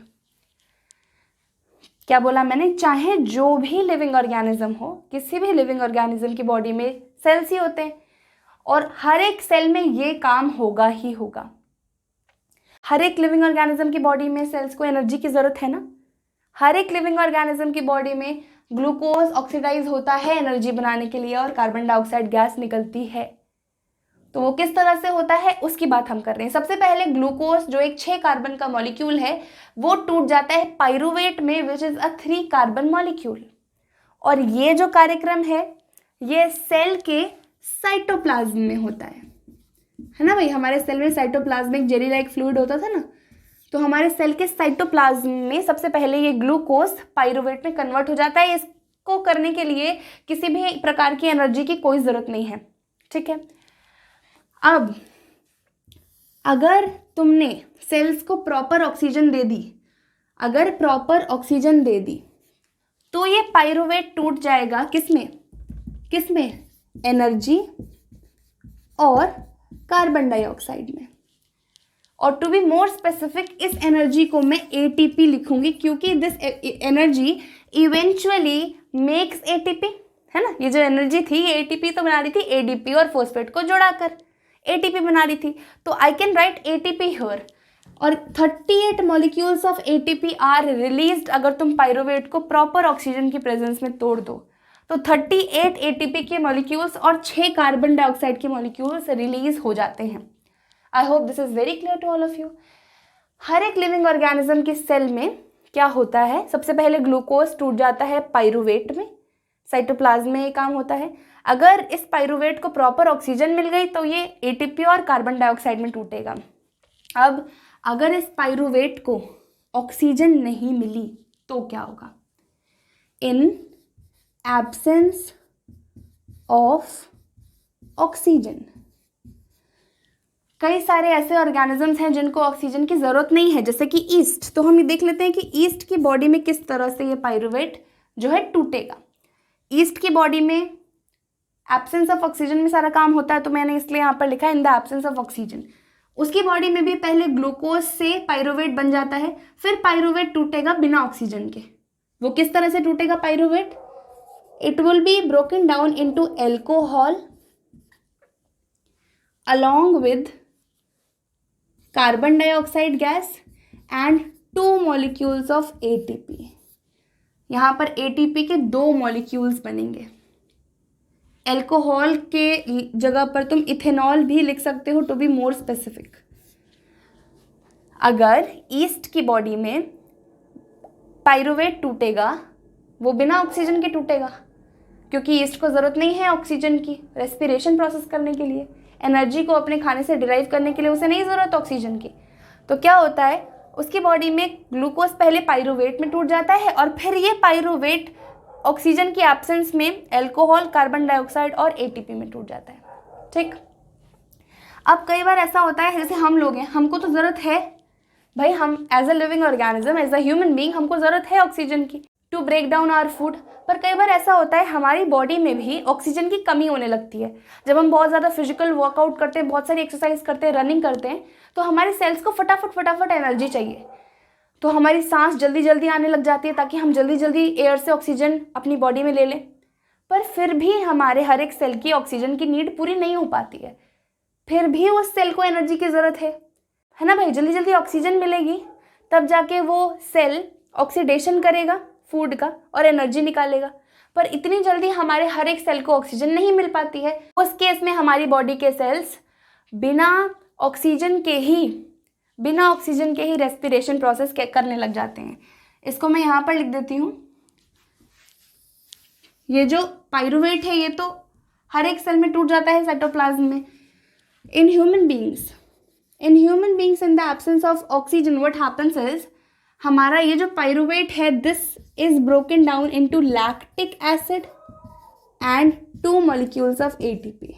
क्या बोला मैंने? चाहे जो भी लिविंग ऑर्गेनिज्म हो, किसी भी लिविंग ऑर्गेनिज्म की बॉडी में सेल्स ही होते हैं और हर एक सेल में ये काम होगा ही होगा। हर एक लिविंग ऑर्गेनिज्म की बॉडी में सेल्स को एनर्जी की ज़रूरत है ना। हर एक लिविंग ऑर्गेनिज्म की बॉडी में ग्लूकोज ऑक्सीडाइज होता है एनर्जी बनाने के लिए और कार्बन डाइऑक्साइड गैस निकलती है। तो वो किस तरह से होता है उसकी बात हम कर रहे हैं। सबसे पहले ग्लूकोज जो एक 6 कार्बन का मॉलिक्यूल है वो टूट जाता है पाइरूवेट में which is a 3 carbon molecule. और ये जो कार्यक्रम है ये सेल के साइटोप्लाज्म में होता है ना भाई। हमारे सेल में साइटोप्लाज्मिक जेली लाइक फ्लूइड होता था ना, तो हमारे सेल के साइटोप्लाज्म में सबसे पहले ये ग्लूकोज पाइरूवेट में कन्वर्ट हो जाता है। इसको करने के लिए किसी भी प्रकार की एनर्जी की कोई ज़रूरत नहीं है, ठीक है। अब अगर तुमने सेल्स को प्रॉपर ऑक्सीजन दे दी, अगर प्रॉपर ऑक्सीजन दे दी तो ये पाइरूवेट टूट जाएगा किसमें एनर्जी और कार्बन डाइऑक्साइड में। और टू बी मोर स्पेसिफिक इस एनर्जी को मैं एटीपी लिखूंगी क्योंकि this energy eventually makes ATP, है ना। ये जो एनर्जी थी ये एटीपी तो बना रही थी एडीपी और फॉस्फेट को जोड़ाकर एटीपी बना रही थी। तो I can write ATP here और 38 molecules of ATP are released अगर तुम पाइरूवेट को प्रॉपर ऑक्सीजन की प्रेजेंस में तोड़ दो तो 38 एटीपी के मॉलिक्यूल्स और 6 कार्बन डाइऑक्साइड के मॉलिक्यूल्स रिलीज हो जाते हैं। I hope this is very clear to all of you. हर एक लिविंग ऑर्गेनिज्म के सेल में क्या होता है, सबसे पहले ग्लूकोज टूट जाता है पाइरूवेट में, साइटोप्लाज्म में ये काम होता है। अगर इस पाइरूवेट को प्रॉपर ऑक्सीजन मिल गई तो ये एटीपी और कार्बन डाइऑक्साइड में टूटेगा। अब अगर इस पाइरूवेट को ऑक्सीजन नहीं मिली तो क्या होगा, इन एब्सेंस ऑफ ऑक्सीजन। कई सारे ऐसे ऑर्गेनिजम्स हैं जिनको ऑक्सीजन की ज़रूरत नहीं है, जैसे कि ईस्ट। तो हम ये देख लेते हैं कि ईस्ट की बॉडी में किस तरह से ये पाइरूवेट जो है टूटेगा। ईस्ट की बॉडी में एब्सेंस ऑफ ऑक्सीजन में सारा काम होता है, तो मैंने इसलिए यहाँ पर लिखा है इन द एब्सेंस ऑफ ऑक्सीजन। उसकी बॉडी में भी पहले ग्लूकोज से पाइरूवेट बन जाता है, फिर पाइरूवेट टूटेगा बिना ऑक्सीजन के। वो किस तरह से टूटेगा pyruvate, it will be broken down into alcohol along with carbon dioxide gas and 2 molecules of ATP। यहाँ पर ATP के 2 मॉलिक्यूल्स बनेंगे। एल्कोहल के जगह पर तुम इथेनॉल भी लिख सकते हो टू बी मोर स्पेसिफिक। अगर ईस्ट की बॉडी में पाइरूवेट टूटेगा वो बिना ऑक्सीजन के टूटेगा क्योंकि ईस्ट को ज़रूरत नहीं है ऑक्सीजन की रेस्पिरेशन प्रोसेस करने के लिए, एनर्जी को अपने खाने से डिराइव करने के लिए उसे नहीं ज़रूरत ऑक्सीजन की। तो क्या होता है, उसकी बॉडी में ग्लूकोज पहले पाइरूवेट में टूट जाता है और फिर ये पाइरूवेट ऑक्सीजन की एब्सेंस में एल्कोहल, कार्बन डाइऑक्साइड और एटीपी में टूट जाता है, ठीक। अब कई बार ऐसा होता है, जैसे हम लोग हैं, हमको तो ज़रूरत है भाई, हम as a living organism, as a human being, हमको ज़रूरत है ऑक्सीजन की to break down our food. पर कई बार ऐसा होता है हमारी बॉडी में भी ऑक्सीजन की कमी होने लगती है। जब हम बहुत ज़्यादा फिजिकल वर्कआउट करते हैं, बहुत सारी एक्सरसाइज करते हैं, रनिंग करते हैं, तो हमारे सेल्स को फटाफट एनर्जी चाहिए। तो हमारी सांस जल्दी जल्दी आने लग जाती है ताकि हम जल्दी जल्दी एयर से ऑक्सीजन अपनी बॉडी में ले लें। पर फिर भी हमारे हर एक सेल की ऑक्सीजन की नीड पूरी नहीं हो पाती है, फिर भी उस सेल को एनर्जी की ज़रूरत है ना भाई। जल्दी जल्दी ऑक्सीजन मिलेगी तब जाके वो सेल ऑक्सीडेशन करेगा फूड का और एनर्जी निकालेगा। पर इतनी जल्दी हमारे हर एक सेल को ऑक्सीजन नहीं मिल पाती है। उस केस में हमारी बॉडी के सेल्स बिना ऑक्सीजन के ही रेस्पिरेशन प्रोसेस करने लग जाते हैं। इसको मैं यहाँ पर लिख देती हूँ। ये जो पाइरूवेट है ये तो हर एक सेल में टूट जाता है साइटोप्लाज्म में। In human beings in the absence of oxygen what happens is, हमारा ये जो पाइरूवेट है this is broken down into lactic acid and 2 molecules of ATP.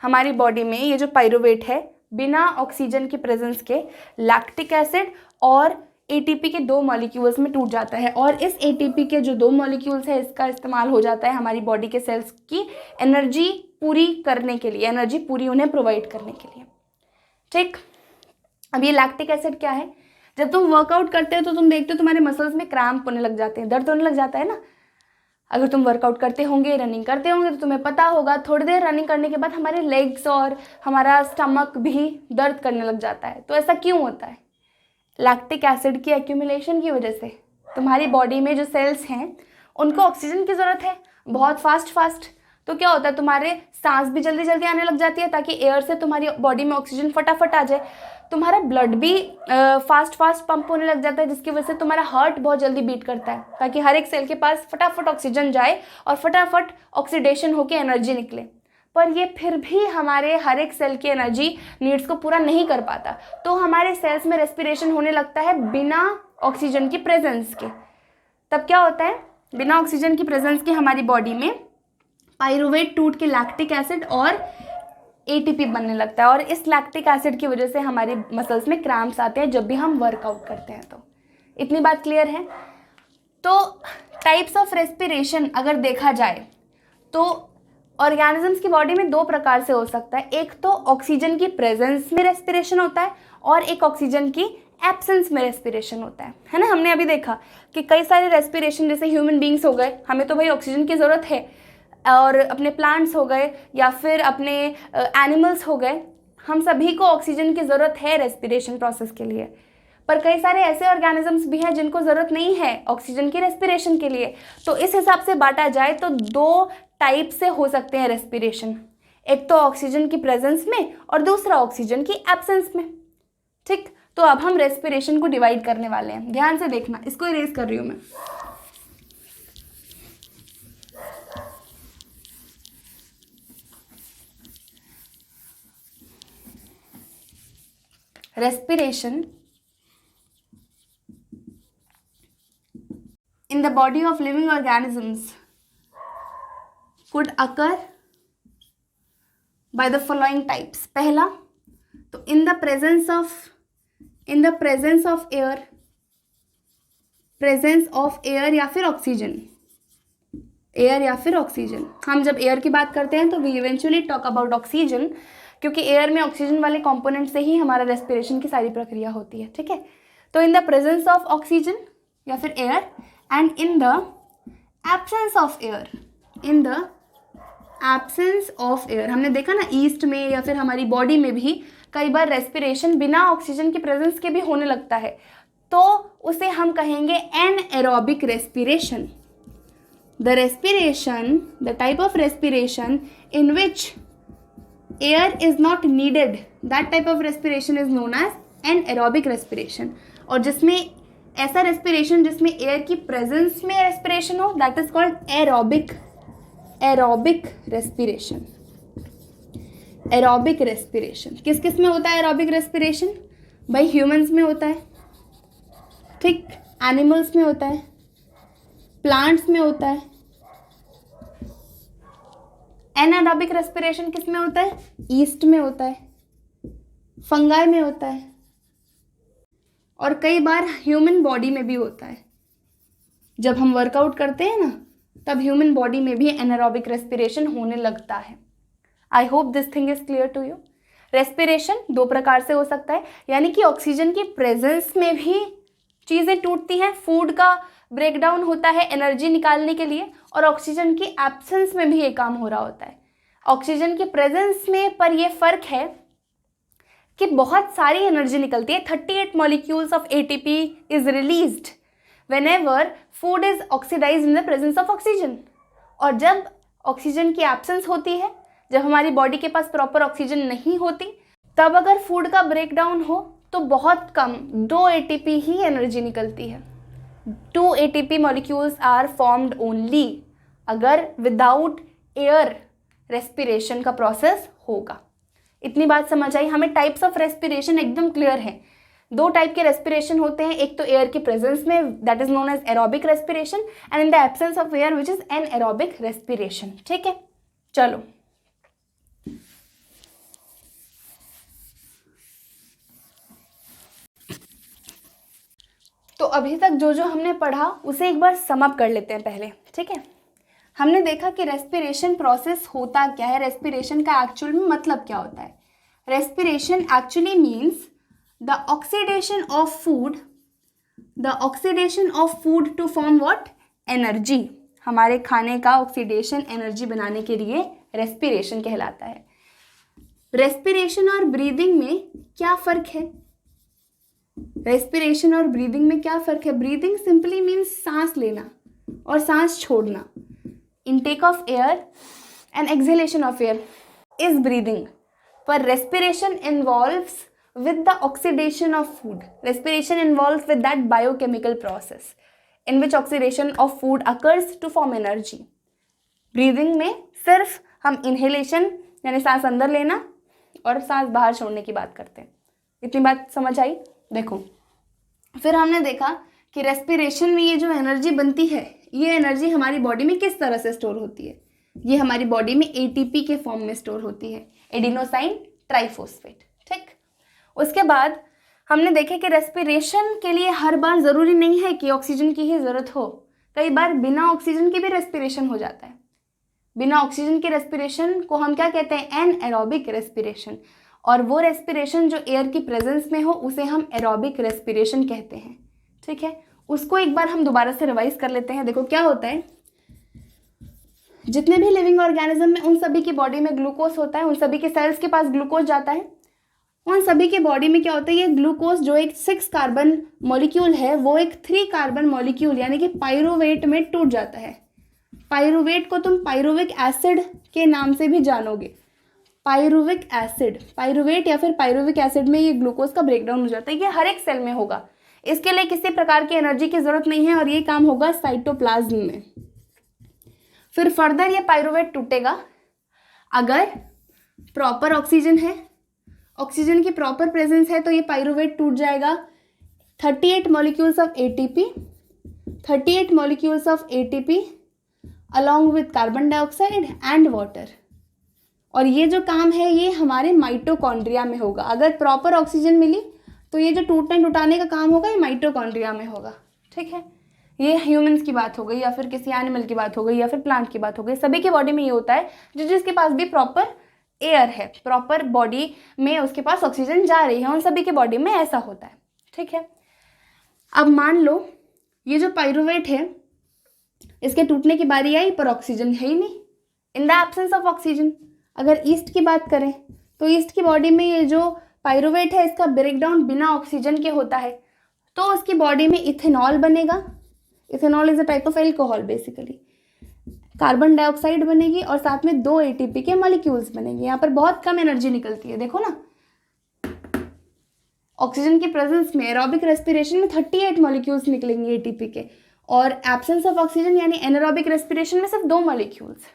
हमारी बॉडी में ये जो पाइरूवेट है बिना ऑक्सीजन की प्रेजेंस के लैक्टिक एसिड और एटीपी के 2 मॉलिक्यूल्स में टूट जाता है। और इस एटीपी के जो 2 मॉलिक्यूल्स है इसका इस्तेमाल हो जाता है हमारी बॉडी के सेल्स की एनर्जी पूरी करने के लिए, एनर्जी पूरी उन्हें प्रोवाइड करने के लिए, ठीक। अब ये लैक्टिक एसिड क्या है, जब तुम वर्कआउट करते हो तो तुम देखते हो तुम्हारे मसल्स में क्रैम्प होने लग जाते हैं, दर्द होने लग जाता है ना। अगर तुम वर्कआउट करते होंगे, रनिंग करते होंगे, तो तुम्हें पता होगा थोड़ी देर रनिंग करने के बाद हमारे लेग्स और हमारा स्टमक भी दर्द करने लग जाता है। तो ऐसा क्यों होता है? लैक्टिक एसिड की एक्यूमुलेशन की वजह से। तुम्हारी बॉडी में जो सेल्स हैं उनको ऑक्सीजन की ज़रूरत है बहुत फास्ट। तो क्या होता है, तुम्हारे सांस भी जल्दी जल्दी आने लग जाती है ताकि एयर से तुम्हारी बॉडी में ऑक्सीजन फटाफट आ जाए। तुम्हारा ब्लड भी फास्ट पंप होने लग जाता है, जिसकी वजह से तुम्हारा हार्ट बहुत जल्दी बीट करता है ताकि हर एक सेल के पास फटाफट ऑक्सीजन जाए और फटाफट ऑक्सीडेशन होकर एनर्जी निकले। पर ये फिर भी हमारे हर एक सेल की एनर्जी नीड्स को पूरा नहीं कर पाता। तो हमारे सेल्स में रेस्पिरेशन होने लगता है बिना ऑक्सीजन की प्रेजेंस के। तब क्या होता है, बिना ऑक्सीजन की प्रेजेंस के हमारी बॉडी में पाइरुवेट टूट के लैक्टिक एसिड और एटीपी बनने लगता है, और इस लैक्टिक एसिड की वजह से हमारी मसल्स में क्रैम्प्स आते हैं जब भी हम वर्कआउट करते हैं। तो इतनी बात क्लियर है। तो टाइप्स ऑफ रेस्पिरेशन अगर देखा जाए तो ऑर्गेनिजम्स की बॉडी में दो प्रकार से हो सकता है। एक तो ऑक्सीजन की प्रेजेंस में रेस्पिरेशन होता है और एक ऑक्सीजन की एब्सेंस में रेस्पिरेशन होता है ना। हमने अभी देखा कि कई सारे रेस्पिरेशन, जैसे ह्यूमन बींग्स हो गए, हमें तो भाई ऑक्सीजन की ज़रूरत है, और अपने प्लांट्स हो गए या फिर अपने एनिमल्स हो गए, हम सभी को ऑक्सीजन की ज़रूरत है रेस्पिरेशन प्रोसेस के लिए। पर कई सारे ऐसे ऑर्गेनिजम्स भी हैं जिनको ज़रूरत नहीं है ऑक्सीजन की रेस्पिरेशन के लिए। तो इस हिसाब से बांटा जाए तो दो टाइप से हो सकते हैं रेस्पिरेशन, एक तो ऑक्सीजन की प्रेजेंस में और दूसरा ऑक्सीजन की एब्सेंस में। ठीक, तो अब हम रेस्पिरेशन को डिवाइड करने वाले हैं। ध्यान से देखना, इसको इरेज कर रही हूँ मैं। Respiration in the body of living organisms could occur by the following types. पहला, तो in the presence of air या फिर ऑक्सीजन। हम जब एयर की बात करते हैं तो we eventually talk about oxygen, क्योंकि एयर में ऑक्सीजन वाले कंपोनेंट से ही हमारा रेस्पिरेशन की सारी प्रक्रिया होती है। ठीक है, तो इन द प्रेजेंस ऑफ ऑक्सीजन या फिर air and in the absence of air, हमने देखा ना ईस्ट में या फिर हमारी बॉडी में भी कई बार रेस्पिरेशन बिना ऑक्सीजन की प्रेजेंस के भी होने लगता है, तो उसे हम कहेंगे anaerobic respiration. The type of respiration in which air is not needed, that type of respiration is known as anaerobic respiration। और जिसमें ऐसा रेस्पिरेशन जिसमें एयर की प्रेजेंस में रेस्पिरेशन हो, that is called aerobic respiration. Aerobic respiration किस किस में होता है? एरोबिक रेस्पिरेशन भाई ह्यूमंस में होता है, ठीक, एनिमल्स में होता है, प्लांट्स में होता है। एनारोबिक रेस्पिरेशन किस में होता है? ईस्ट में होता है, फंगाई में होता है, और कई बार ह्यूमन बॉडी में भी होता है। जब हम वर्कआउट करते हैं ना, तब ह्यूमन बॉडी में भी एनारोबिक रेस्पिरेशन होने लगता है। I hope this thing is clear to you. Respiration दो प्रकार से हो सकता है, यानी कि ऑक्सीजन की प्रेजेंस में भी चीज़ें टूटती हैं, फूड का ब्रेकडाउन होता है एनर्जी निकालने के लिए, और ऑक्सीजन की एब्सेंस में भी ये काम हो रहा होता है। ऑक्सीजन की प्रेजेंस में पर यह फ़र्क है कि बहुत सारी एनर्जी निकलती है। 38 molecules of ATP is released whenever food is oxidised in the presence of oxygen. और जब ऑक्सीजन की एब्सेंस होती है, जब हमारी बॉडी के पास प्रॉपर ऑक्सीजन नहीं होती, तब अगर फूड का ब्रेकडाउन हो तो बहुत कम 2 ATP ही एनर्जी निकलती है। 2 ATP molecules are formed only अगर विदाउट एयर रेस्पिरेशन का प्रोसेस होगा। इतनी बात समझ आई? हमें टाइप्स ऑफ रेस्पिरेशन एकदम क्लियर है। 2 टाइप के रेस्पिरेशन होते हैं, एक तो एयर की प्रेजेंस में, that is known as aerobic respiration, and in the absence of air which is anaerobic respiration. ठीक है, चलो तो अभी तक जो जो हमने पढ़ा उसे एक बार सम अप कर लेते हैं पहले। ठीक है, हमने देखा कि रेस्पिरेशन प्रोसेस होता क्या है, रेस्पिरेशन का एक्चुअल में मतलब क्या होता है। Respiration actually means the oxidation of food to form what? Energy. हमारे खाने का ऑक्सीडेशन एनर्जी बनाने के लिए रेस्पिरेशन कहलाता है। रेस्पिरेशन और ब्रीदिंग में क्या फ़र्क है? रेस्पिरेशन और ब्रीदिंग में क्या फ़र्क है? ब्रीदिंग सिंपली मीन्स सांस लेना और सांस छोड़ना। Intake of air and exhalation of air is breathing, पर respiration involves with the oxidation of food. Respiration involves with that biochemical process in which oxidation of food occurs to form energy. Breathing में सिर्फ हम inhalation यानी सांस अंदर लेना और सांस बाहर छोड़ने की बात करते हैं। इतनी बात समझ आई? देखो, फिर हमने देखा कि रेस्पिरेशन में ये जो एनर्जी बनती है, ये एनर्जी हमारी बॉडी में किस तरह से स्टोर होती है? ये हमारी बॉडी में ATP के फॉर्म में स्टोर होती है, एडिनोसाइन ट्राइफॉस्फेट। ठीक, उसके बाद हमने देखे कि रेस्पिरेशन के लिए हर बार ज़रूरी नहीं है कि ऑक्सीजन की ही ज़रूरत हो, कई बार बिना ऑक्सीजन के भी रेस्पिरेशन हो जाता है। बिना ऑक्सीजन के रेस्पिरेशन को हम क्या कहते हैं? Anaerobic respiration. और वो रेस्पिरेशन जो एयर की प्रेजेंस में हो उसे हम एरोबिक रेस्पिरेशन कहते हैं। ठीक है, उसको एक बार हम दोबारा से रिवाइज कर लेते हैं। देखो क्या होता है, जितने भी लिविंग ऑर्गेनिज्म में उन सभी की बॉडी में ग्लूकोज होता है, उन सभी के सेल्स के पास ग्लूकोज जाता है। उन सभी के बॉडी में क्या होता है? ये ग्लूकोज जो एक 6 कार्बन मॉलिक्यूल है वो एक 3 कार्बन मॉलिक्यूल यानी कि पाइरुवेट में टूट जाता है। पाइरुवेट को तुम पाइरुविक एसिड के नाम से भी जानोगे। पाइरुविक एसिड, पाइरुवेट या फिर पाइरुविक एसिड में ये ग्लूकोज का ब्रेकडाउन हो जाता है। ये हर एक सेल में होगा, इसके लिए किसी प्रकार की एनर्जी की जरूरत नहीं है और ये काम होगा साइटोप्लाज्म में। फिर फर्दर ये पाइरुवेट टूटेगा अगर प्रॉपर ऑक्सीजन है, ऑक्सीजन की प्रॉपर प्रेजेंस है तो ये पाइरुवेट टूट जाएगा। 38 molecules of ATP, 38 molecules of ATP along with carbon dioxide and water. और ये जो काम है ये हमारे माइटोकॉन्ड्रिया में होगा। अगर प्रॉपर ऑक्सीजन मिली तो ये जो टूटने टुटाने का काम होगा ये माइटोकॉन्ड्रिया में होगा। ठीक है, ये ह्यूमंस की बात हो गई या फिर किसी एनिमल की बात हो गई या फिर प्लांट की बात हो गई। सभी की बॉडी में ये होता है जिसके पास भी प्रॉपर एयर है, प्रॉपर बॉडी में उसके पास ऑक्सीजन जा रही है, उन सभी के बॉडी में ऐसा होता है। ठीक है, अब मान लो ये जो पाइरुवेट है इसके टूटने की बारी आई पर ऑक्सीजन है ही नहीं, इन द एब्सेंस ऑफ ऑक्सीजन। अगर ईस्ट की बात करें तो ईस्ट की बॉडी में ये जो पाइरुवेट है इसका ब्रेकडाउन बिना ऑक्सीजन के होता है तो उसकी बॉडी में इथेनॉल बनेगा। Ethanol is a type of alcohol basically. Carbon dioxide बनेगी और साथ में 2 ATP के मॉलिक्यूल्स बनेंगे। यहाँ पर बहुत कम एनर्जी निकलती है, देखो ना, ऑक्सीजन की प्रेजेंस में एरोबिक रेस्पिरेशन में 38 मॉलिक्यूल्स निकलेंगे ATP के, और एब्सेंस ऑफ ऑक्सीजन यानी एनारोबिक रेस्पिरेशन में सिर्फ 2 मॉलिक्यूल्स।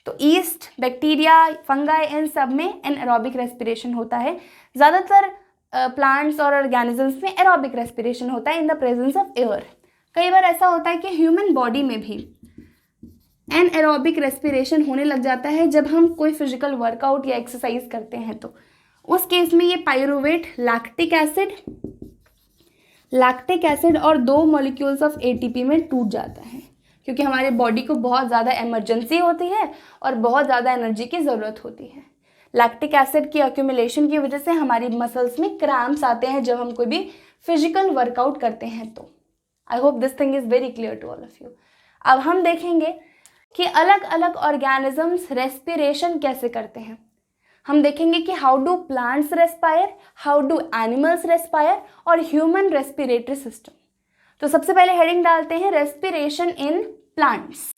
तो ईस्ट, बैक्टीरिया, फंगाई, इन सब में एनारोबिक रेस्पिरेशन होता है। ज़्यादातर प्लांट्स और ऑर्गेनिजम्स में एरोबिक रेस्पिरेशन होता है इन द प्रेजेंस ऑफ एयर। कई बार ऐसा होता है कि ह्यूमन बॉडी में भी एनएरोबिक रेस्पिरेशन होने लग जाता है जब हम कोई फिजिकल वर्कआउट या एक्सरसाइज करते हैं। तो उस केस में ये पाइरुवेट लैक्टिक एसिड और 2 मॉलिक्यूल्स ऑफ ATP में टूट जाता है, क्योंकि हमारे बॉडी को बहुत ज़्यादा इमरजेंसी होती है और बहुत ज़्यादा एनर्जी की ज़रूरत होती है। लैक्टिक एसिड की एक्यूमुलेशन की वजह से हमारी मसल्स में क्रैम्प्स आते हैं जब हम कोई भी फिजिकल वर्कआउट करते हैं। तो I hope this thing is very clear to all of you. अब हम देखेंगे कि अलग अलग ऑर्गेनिजम्स रेस्पिरेशन कैसे करते हैं। हम देखेंगे कि how do plants respire, how do animals respire और ह्यूमन रेस्पिरेटरी सिस्टम। तो सबसे पहले हेडिंग डालते हैं respiration in plants.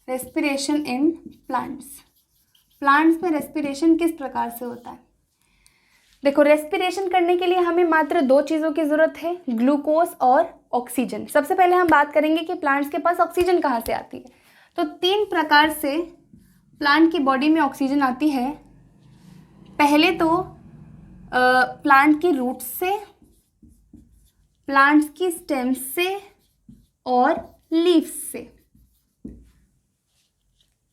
Respiration in plants. Plants में रेस्पिरेशन किस प्रकार से होता है? देखो, रेस्पिरेशन करने के लिए हमें मात्र 2 चीज़ों की ज़रूरत है, ग्लूकोज और ऑक्सीजन। सबसे पहले हम बात करेंगे कि प्लांट्स के पास ऑक्सीजन कहाँ से आती है। तो 3 प्रकार से प्लांट की बॉडी में ऑक्सीजन आती है। पहले तो प्लांट की रूट्स से, प्लांट्स की स्टेम्स से और लीव्स से।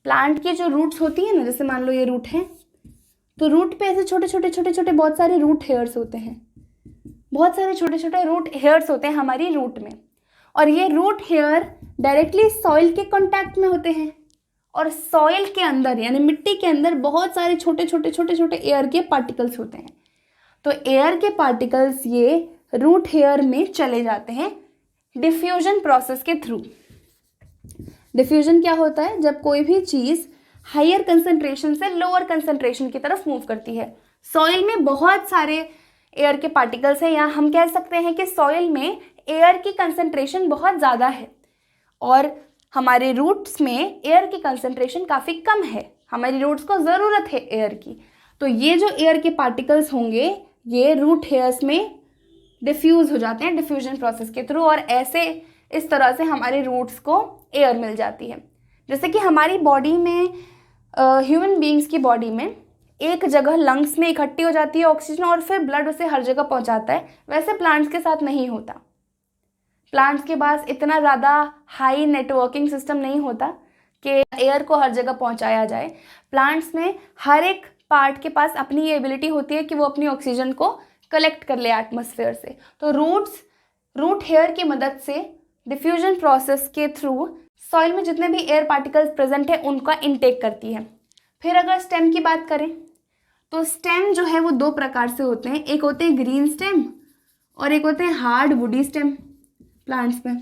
प्लांट की जो रूट्स होती है ना, जैसे मान लो ये रूट है, तो रूट पे ऐसे छोटे छोटे बहुत सारे रूट हेयर्स होते हैं। बहुत सारे छोटे छोटे रूट हेयर्स होते हैं हमारी रूट में, और ये रूट हेयर डायरेक्टली सॉइल के कांटेक्ट में होते हैं, और सॉइल के अंदर यानी मिट्टी के अंदर बहुत सारे छोटे छोटे एयर के पार्टिकल्स होते हैं। तो एयर के पार्टिकल्स ये रूट हेयर में चले जाते हैं डिफ्यूजन प्रोसेस के थ्रू। डिफ्यूजन क्या होता है? जब कोई भी चीज़ हायर कंसंट्रेशन से लोअर कंसंट्रेशन की तरफ मूव करती है। सॉइल में बहुत सारे एयर के पार्टिकल्स हैं, या हम कह सकते हैं कि सॉइल में एयर की कंसंट्रेशन बहुत ज़्यादा है और हमारे रूट्स में एयर की कंसंट्रेशन काफ़ी कम है। हमारी रूट्स को ज़रूरत है एयर की। तो ये जो एयर के पार्टिकल्स होंगे ये रूट हेयर्स में डिफ्यूज़ हो जाते हैं डिफ्यूजन प्रोसेस के थ्रू, और ऐसे इस तरह से हमारे रूट्स को एयर मिल जाती है। जैसे कि हमारी बॉडी में, ह्यूमन बीइंग्स की बॉडी में एक जगह लंग्स में इकट्ठी हो जाती है ऑक्सीजन और फिर ब्लड उसे हर जगह पहुंचाता है, वैसे प्लांट्स के साथ नहीं होता। प्लांट्स के पास इतना ज़्यादा हाई नेटवर्किंग सिस्टम नहीं होता कि एयर को हर जगह पहुंचाया जाए। प्लांट्स में हर एक पार्ट के पास अपनी ये एबिलिटी होती है कि वो अपनी ऑक्सीजन को कलेक्ट कर ले एटमॉस्फेयर से। तो रूट हेयर की मदद से डिफ्यूजन प्रोसेस के थ्रू सॉइल में जितने भी एयर पार्टिकल्स प्रेजेंट है उनका इनटेक करती है। फिर अगर स्टेम की बात करें तो स्टेम जो है वो दो प्रकार से होते हैं, एक होते हैं ग्रीन स्टेम और एक होते हैं हार्ड वुडी स्टेम। प्लांट्स में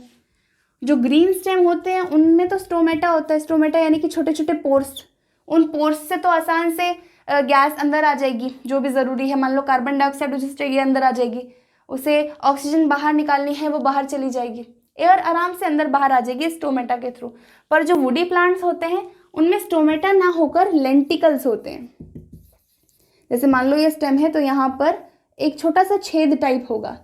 जो ग्रीन स्टेम होते हैं उनमें तो स्टोमेटा होता है। स्टोमेटा यानी कि छोटे छोटे पोर्स, उन पोर्स से तो आसान से गैस अंदर आ जाएगी जो भी ज़रूरी है। मान लो कार्बन डाइऑक्साइड उसे चाहिए अंदर आ जाएगी, उसे ऑक्सीजन बाहर निकालनी है वो बाहर चली जाएगी, एयर आराम से अंदर बाहर आ जाएगी स्टोमेटा के थ्रू। पर जो वुडी प्लांट्स होते हैं उनमें स्टोमेटा ना होकर लेंटिकल्स होते हैं। जैसे मान लो ये स्टेम है तो यहाँ पर एक छोटा सा छेद टाइप होगा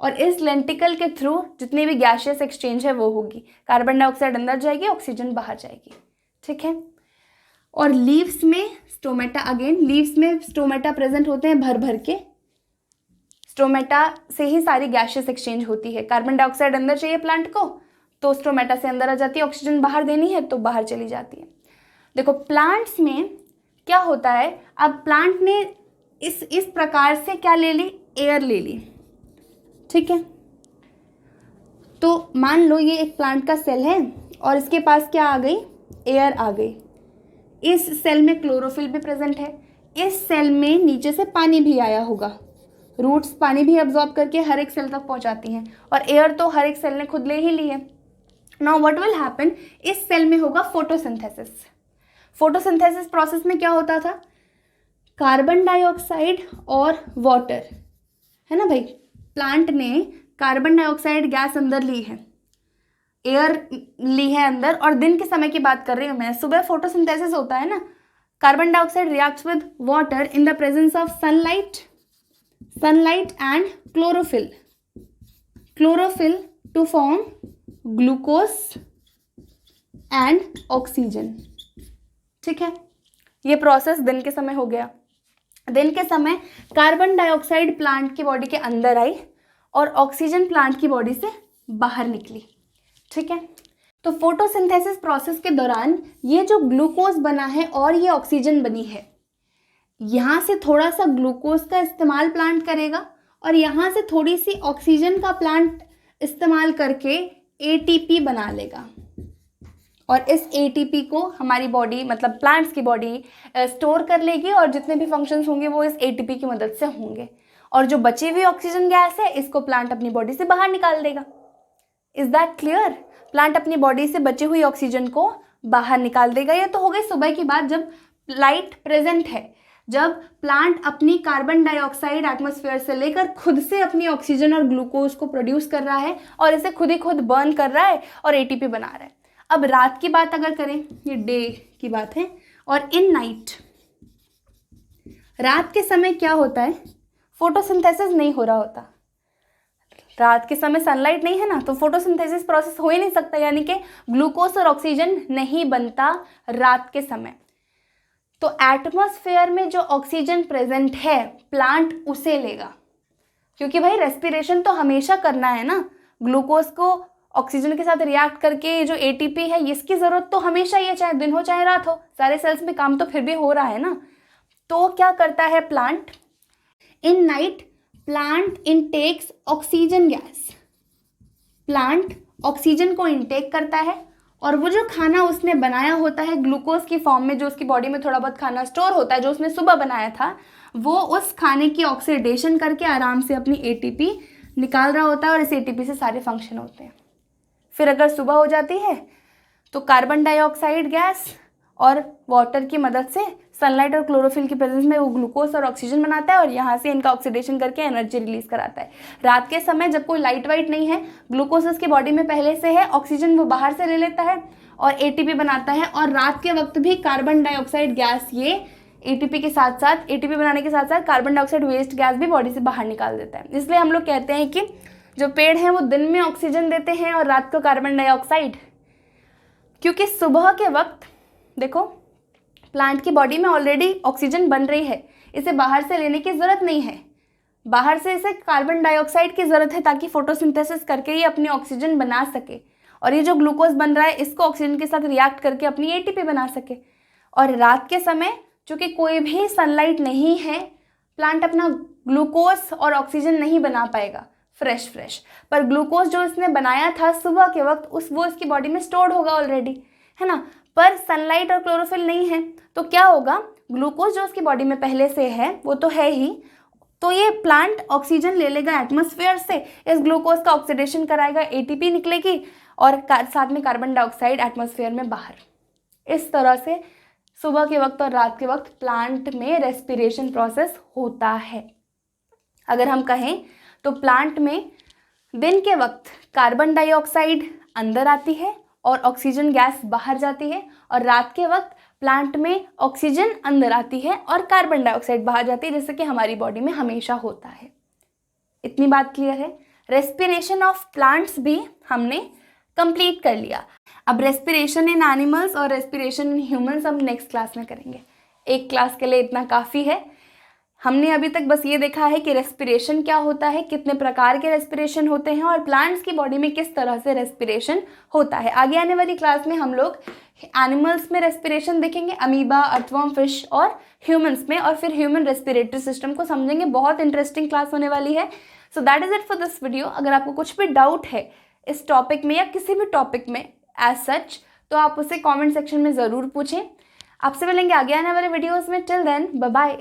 और इस लेंटिकल के थ्रू जितनी भी गैसियस एक्सचेंज है वो होगी, कार्बन डाइऑक्साइड अंदर जाएगी, ऑक्सीजन बाहर जाएगी। ठीक है। और लीव्स में स्टोमेटा, अगेन लीव्स में स्टोमेटा प्रेजेंट होते हैं भर भर के। स्टोमेटा से ही सारी गैसियस एक्सचेंज होती है। कार्बन डाइऑक्साइड अंदर चाहिए प्लांट को तो स्टोमेटा से अंदर आ जाती है, ऑक्सीजन बाहर देनी है तो बाहर चली जाती है। देखो प्लांट्स में क्या होता है, अब प्लांट ने इस प्रकार से क्या ले ली, एयर ले ली। ठीक है। तो मान लो ये एक प्लांट का सेल है और इसके पास क्या आ गई, एयर आ गई। इस सेल में क्लोरोफिल भी प्रेजेंट है, इस सेल में नीचे से पानी भी आया होगा। रूट्स पानी भी अब्जॉर्ब करके हर एक सेल तक पहुंचाती हैं और एयर तो हर एक सेल ने खुद ले ही ली है। नाउ व्हाट विल हैपन, इस सेल में होगा फोटोसिंथेसिस। फोटोसिंथेसिस प्रोसेस में क्या होता था, कार्बन डाइऑक्साइड और वाटर, है ना भाई। प्लांट ने कार्बन डाइऑक्साइड गैस अंदर ली है, एयर ली है अंदर, और दिन के समय की बात कर रही हूँ मैं। सुबह फोटोसिंथेसिस होता है ना, carbon dioxide reacts with water in the presence of sunlight and chlorophyll to form glucose and oxygen. ठीक है। ये प्रोसेस दिन के समय हो गया। दिन के समय कार्बन डाइऑक्साइड प्लांट की बॉडी के अंदर आई और ऑक्सीजन प्लांट की बॉडी से बाहर निकली। ठीक है। तो फोटोसिंथेसिस प्रोसेस के दौरान ये जो ग्लूकोज बना है और ये ऑक्सीजन बनी है, यहाँ से थोड़ा सा ग्लूकोज का इस्तेमाल प्लांट करेगा और यहाँ से थोड़ी सी ऑक्सीजन का प्लांट इस्तेमाल करके एटीपी बना लेगा। और इस एटीपी को हमारी बॉडी, मतलब प्लांट्स की बॉडी स्टोर कर लेगी और जितने भी फंक्शंस होंगे वो इस एटीपी की मदद से होंगे। और जो बची हुई ऑक्सीजन गैस है इसको प्लांट अपनी बॉडी से बाहर निकाल देगा। Is that clear? प्लांट अपनी बॉडी से बची हुई ऑक्सीजन को बाहर निकाल देगा। ये तो हो गई सुबह की बात, जब लाइट प्रेजेंट है, जब प्लांट अपनी कार्बन डाइऑक्साइड एटमॉस्फेयर से लेकर खुद से अपनी ऑक्सीजन और ग्लूकोज को प्रोड्यूस कर रहा है और इसे खुद ही खुद बर्न कर रहा है और एटीपी बना रहा है। अब रात की बात अगर करें, ये डे की बात है, और इन नाइट, रात के समय क्या होता है, फोटोसिंथेसिस नहीं हो रहा होता। रात के समय सनलाइट नहीं है ना, तो फोटोसिंथेसिस प्रोसेस हो ही नहीं सकता, यानी कि ग्लूकोज और ऑक्सीजन नहीं बनता रात के समय। तो एटमॉस्फेयर में जो ऑक्सीजन प्रेजेंट है प्लांट उसे लेगा, क्योंकि भाई रेस्पिरेशन तो हमेशा करना है ना। ग्लूकोज को ऑक्सीजन के साथ रिएक्ट करके जो एटीपी है इसकी ज़रूरत तो हमेशा ही है, चाहे दिन हो चाहे रात हो, सारे सेल्स में काम तो फिर भी हो रहा है ना। तो क्या करता है plant, in night plant intakes oxygen gas. Plant oxygen को इनटेक करता है और वो जो खाना उसने बनाया होता है ग्लूकोज की फॉर्म में, जो उसकी बॉडी में थोड़ा बहुत खाना स्टोर होता है जो उसने सुबह बनाया था, वो उस खाने की ऑक्सीडेशन करके आराम से अपनी एटीपी निकाल रहा होता है और इस एटीपी से सारे फंक्शन होते हैं। फिर अगर सुबह हो जाती है तो कार्बन डाइऑक्साइड गैस और वाटर की मदद से सनलाइट और क्लोरोफिल की प्रेजेंस में वो ग्लूकोज और ऑक्सीजन बनाता है और यहाँ से इनका ऑक्सीडेशन करके एनर्जी रिलीज कराता है। रात के समय जब कोई लाइट वाइट नहीं है, ग्लूकोज उसकी बॉडी में पहले से है, ऑक्सीजन वो बाहर से ले लेता है और एटीपी बनाता है। और रात के वक्त भी कार्बन डाइऑक्साइड गैस ये एटीपी के साथ साथ, एटीपी बनाने के साथ साथ कार्बन डाइऑक्साइड वेस्ट गैस भी बॉडी से बाहर निकाल देता है। इसलिए हम लोग कहते हैं कि जो पेड़ हैं वो दिन में ऑक्सीजन देते हैं और रात को कार्बन डाइऑक्साइड, क्योंकि सुबह के वक्त देखो प्लांट की बॉडी में ऑलरेडी ऑक्सीजन बन रही है, इसे बाहर से लेने की ज़रूरत नहीं है। बाहर से इसे कार्बन डाइऑक्साइड की ज़रूरत है ताकि फोटोसिंथेसिस करके ये अपनी ऑक्सीजन बना सके और ये जो ग्लूकोज बन रहा है इसको ऑक्सीजन के साथ रिएक्ट करके अपनी एटीपी बना सके। और रात के समय चूँकि कोई भी सनलाइट नहीं है, प्लांट अपना ग्लूकोज और ऑक्सीजन नहीं बना पाएगा फ्रेश पर ग्लूकोज जो इसने बनाया था सुबह के वक्त वो इसकी बॉडी में स्टोर्ड होगा ऑलरेडी, है ना। पर सनलाइट और क्लोरोफिल नहीं है तो क्या होगा, ग्लूकोज जो उसकी बॉडी में पहले से है वो तो है ही, तो ये प्लांट ऑक्सीजन ले लेगा एटमॉस्फेयर से, इस ग्लूकोज का ऑक्सीडेशन कराएगा, एटीपी निकलेगी और साथ में कार्बन डाइऑक्साइड एटमॉस्फेयर में बाहर। इस तरह से सुबह के वक्त और रात के वक्त प्लांट में रेस्पिरेशन प्रोसेस होता है। अगर हम कहें तो प्लांट में दिन के वक्त कार्बन डाइऑक्साइड अंदर आती है और ऑक्सीजन गैस बाहर जाती है और रात के वक्त प्लांट में ऑक्सीजन अंदर आती है और कार्बन डाइऑक्साइड बाहर जाती है, जैसे कि हमारी बॉडी में हमेशा होता है। इतनी बात क्लियर है। रेस्पिरेशन ऑफ प्लांट्स भी हमने कंप्लीट कर लिया। अब रेस्पिरेशन इन एनिमल्स और रेस्पिरेशन इन ह्यूमंस हम नेक्स्ट क्लास में करेंगे। एक क्लास के लिए इतना काफ़ी है। हमने अभी तक बस ये देखा है कि रेस्पिरेशन क्या होता है, कितने प्रकार के रेस्पिरेशन होते हैं और प्लांट्स की बॉडी में किस तरह से रेस्पिरेशन होता है। आगे आने वाली क्लास में हम लोग एनिमल्स में रेस्पिरेशन देखेंगे, अमीबा, अर्थवर्म, फिश और ह्यूमंस में, और फिर ह्यूमन रेस्पिरेटरी सिस्टम को समझेंगे। बहुत इंटरेस्टिंग क्लास होने वाली है। So that is it for this video. अगर आपको कुछ भी डाउट है इस टॉपिक में या किसी भी टॉपिक में एज सच, तो आप उसे कॉमेंट सेक्शन में ज़रूर पूछें। आपसे मिलेंगे आगे आने वाले वीडियोज़ में। Till then bye bye.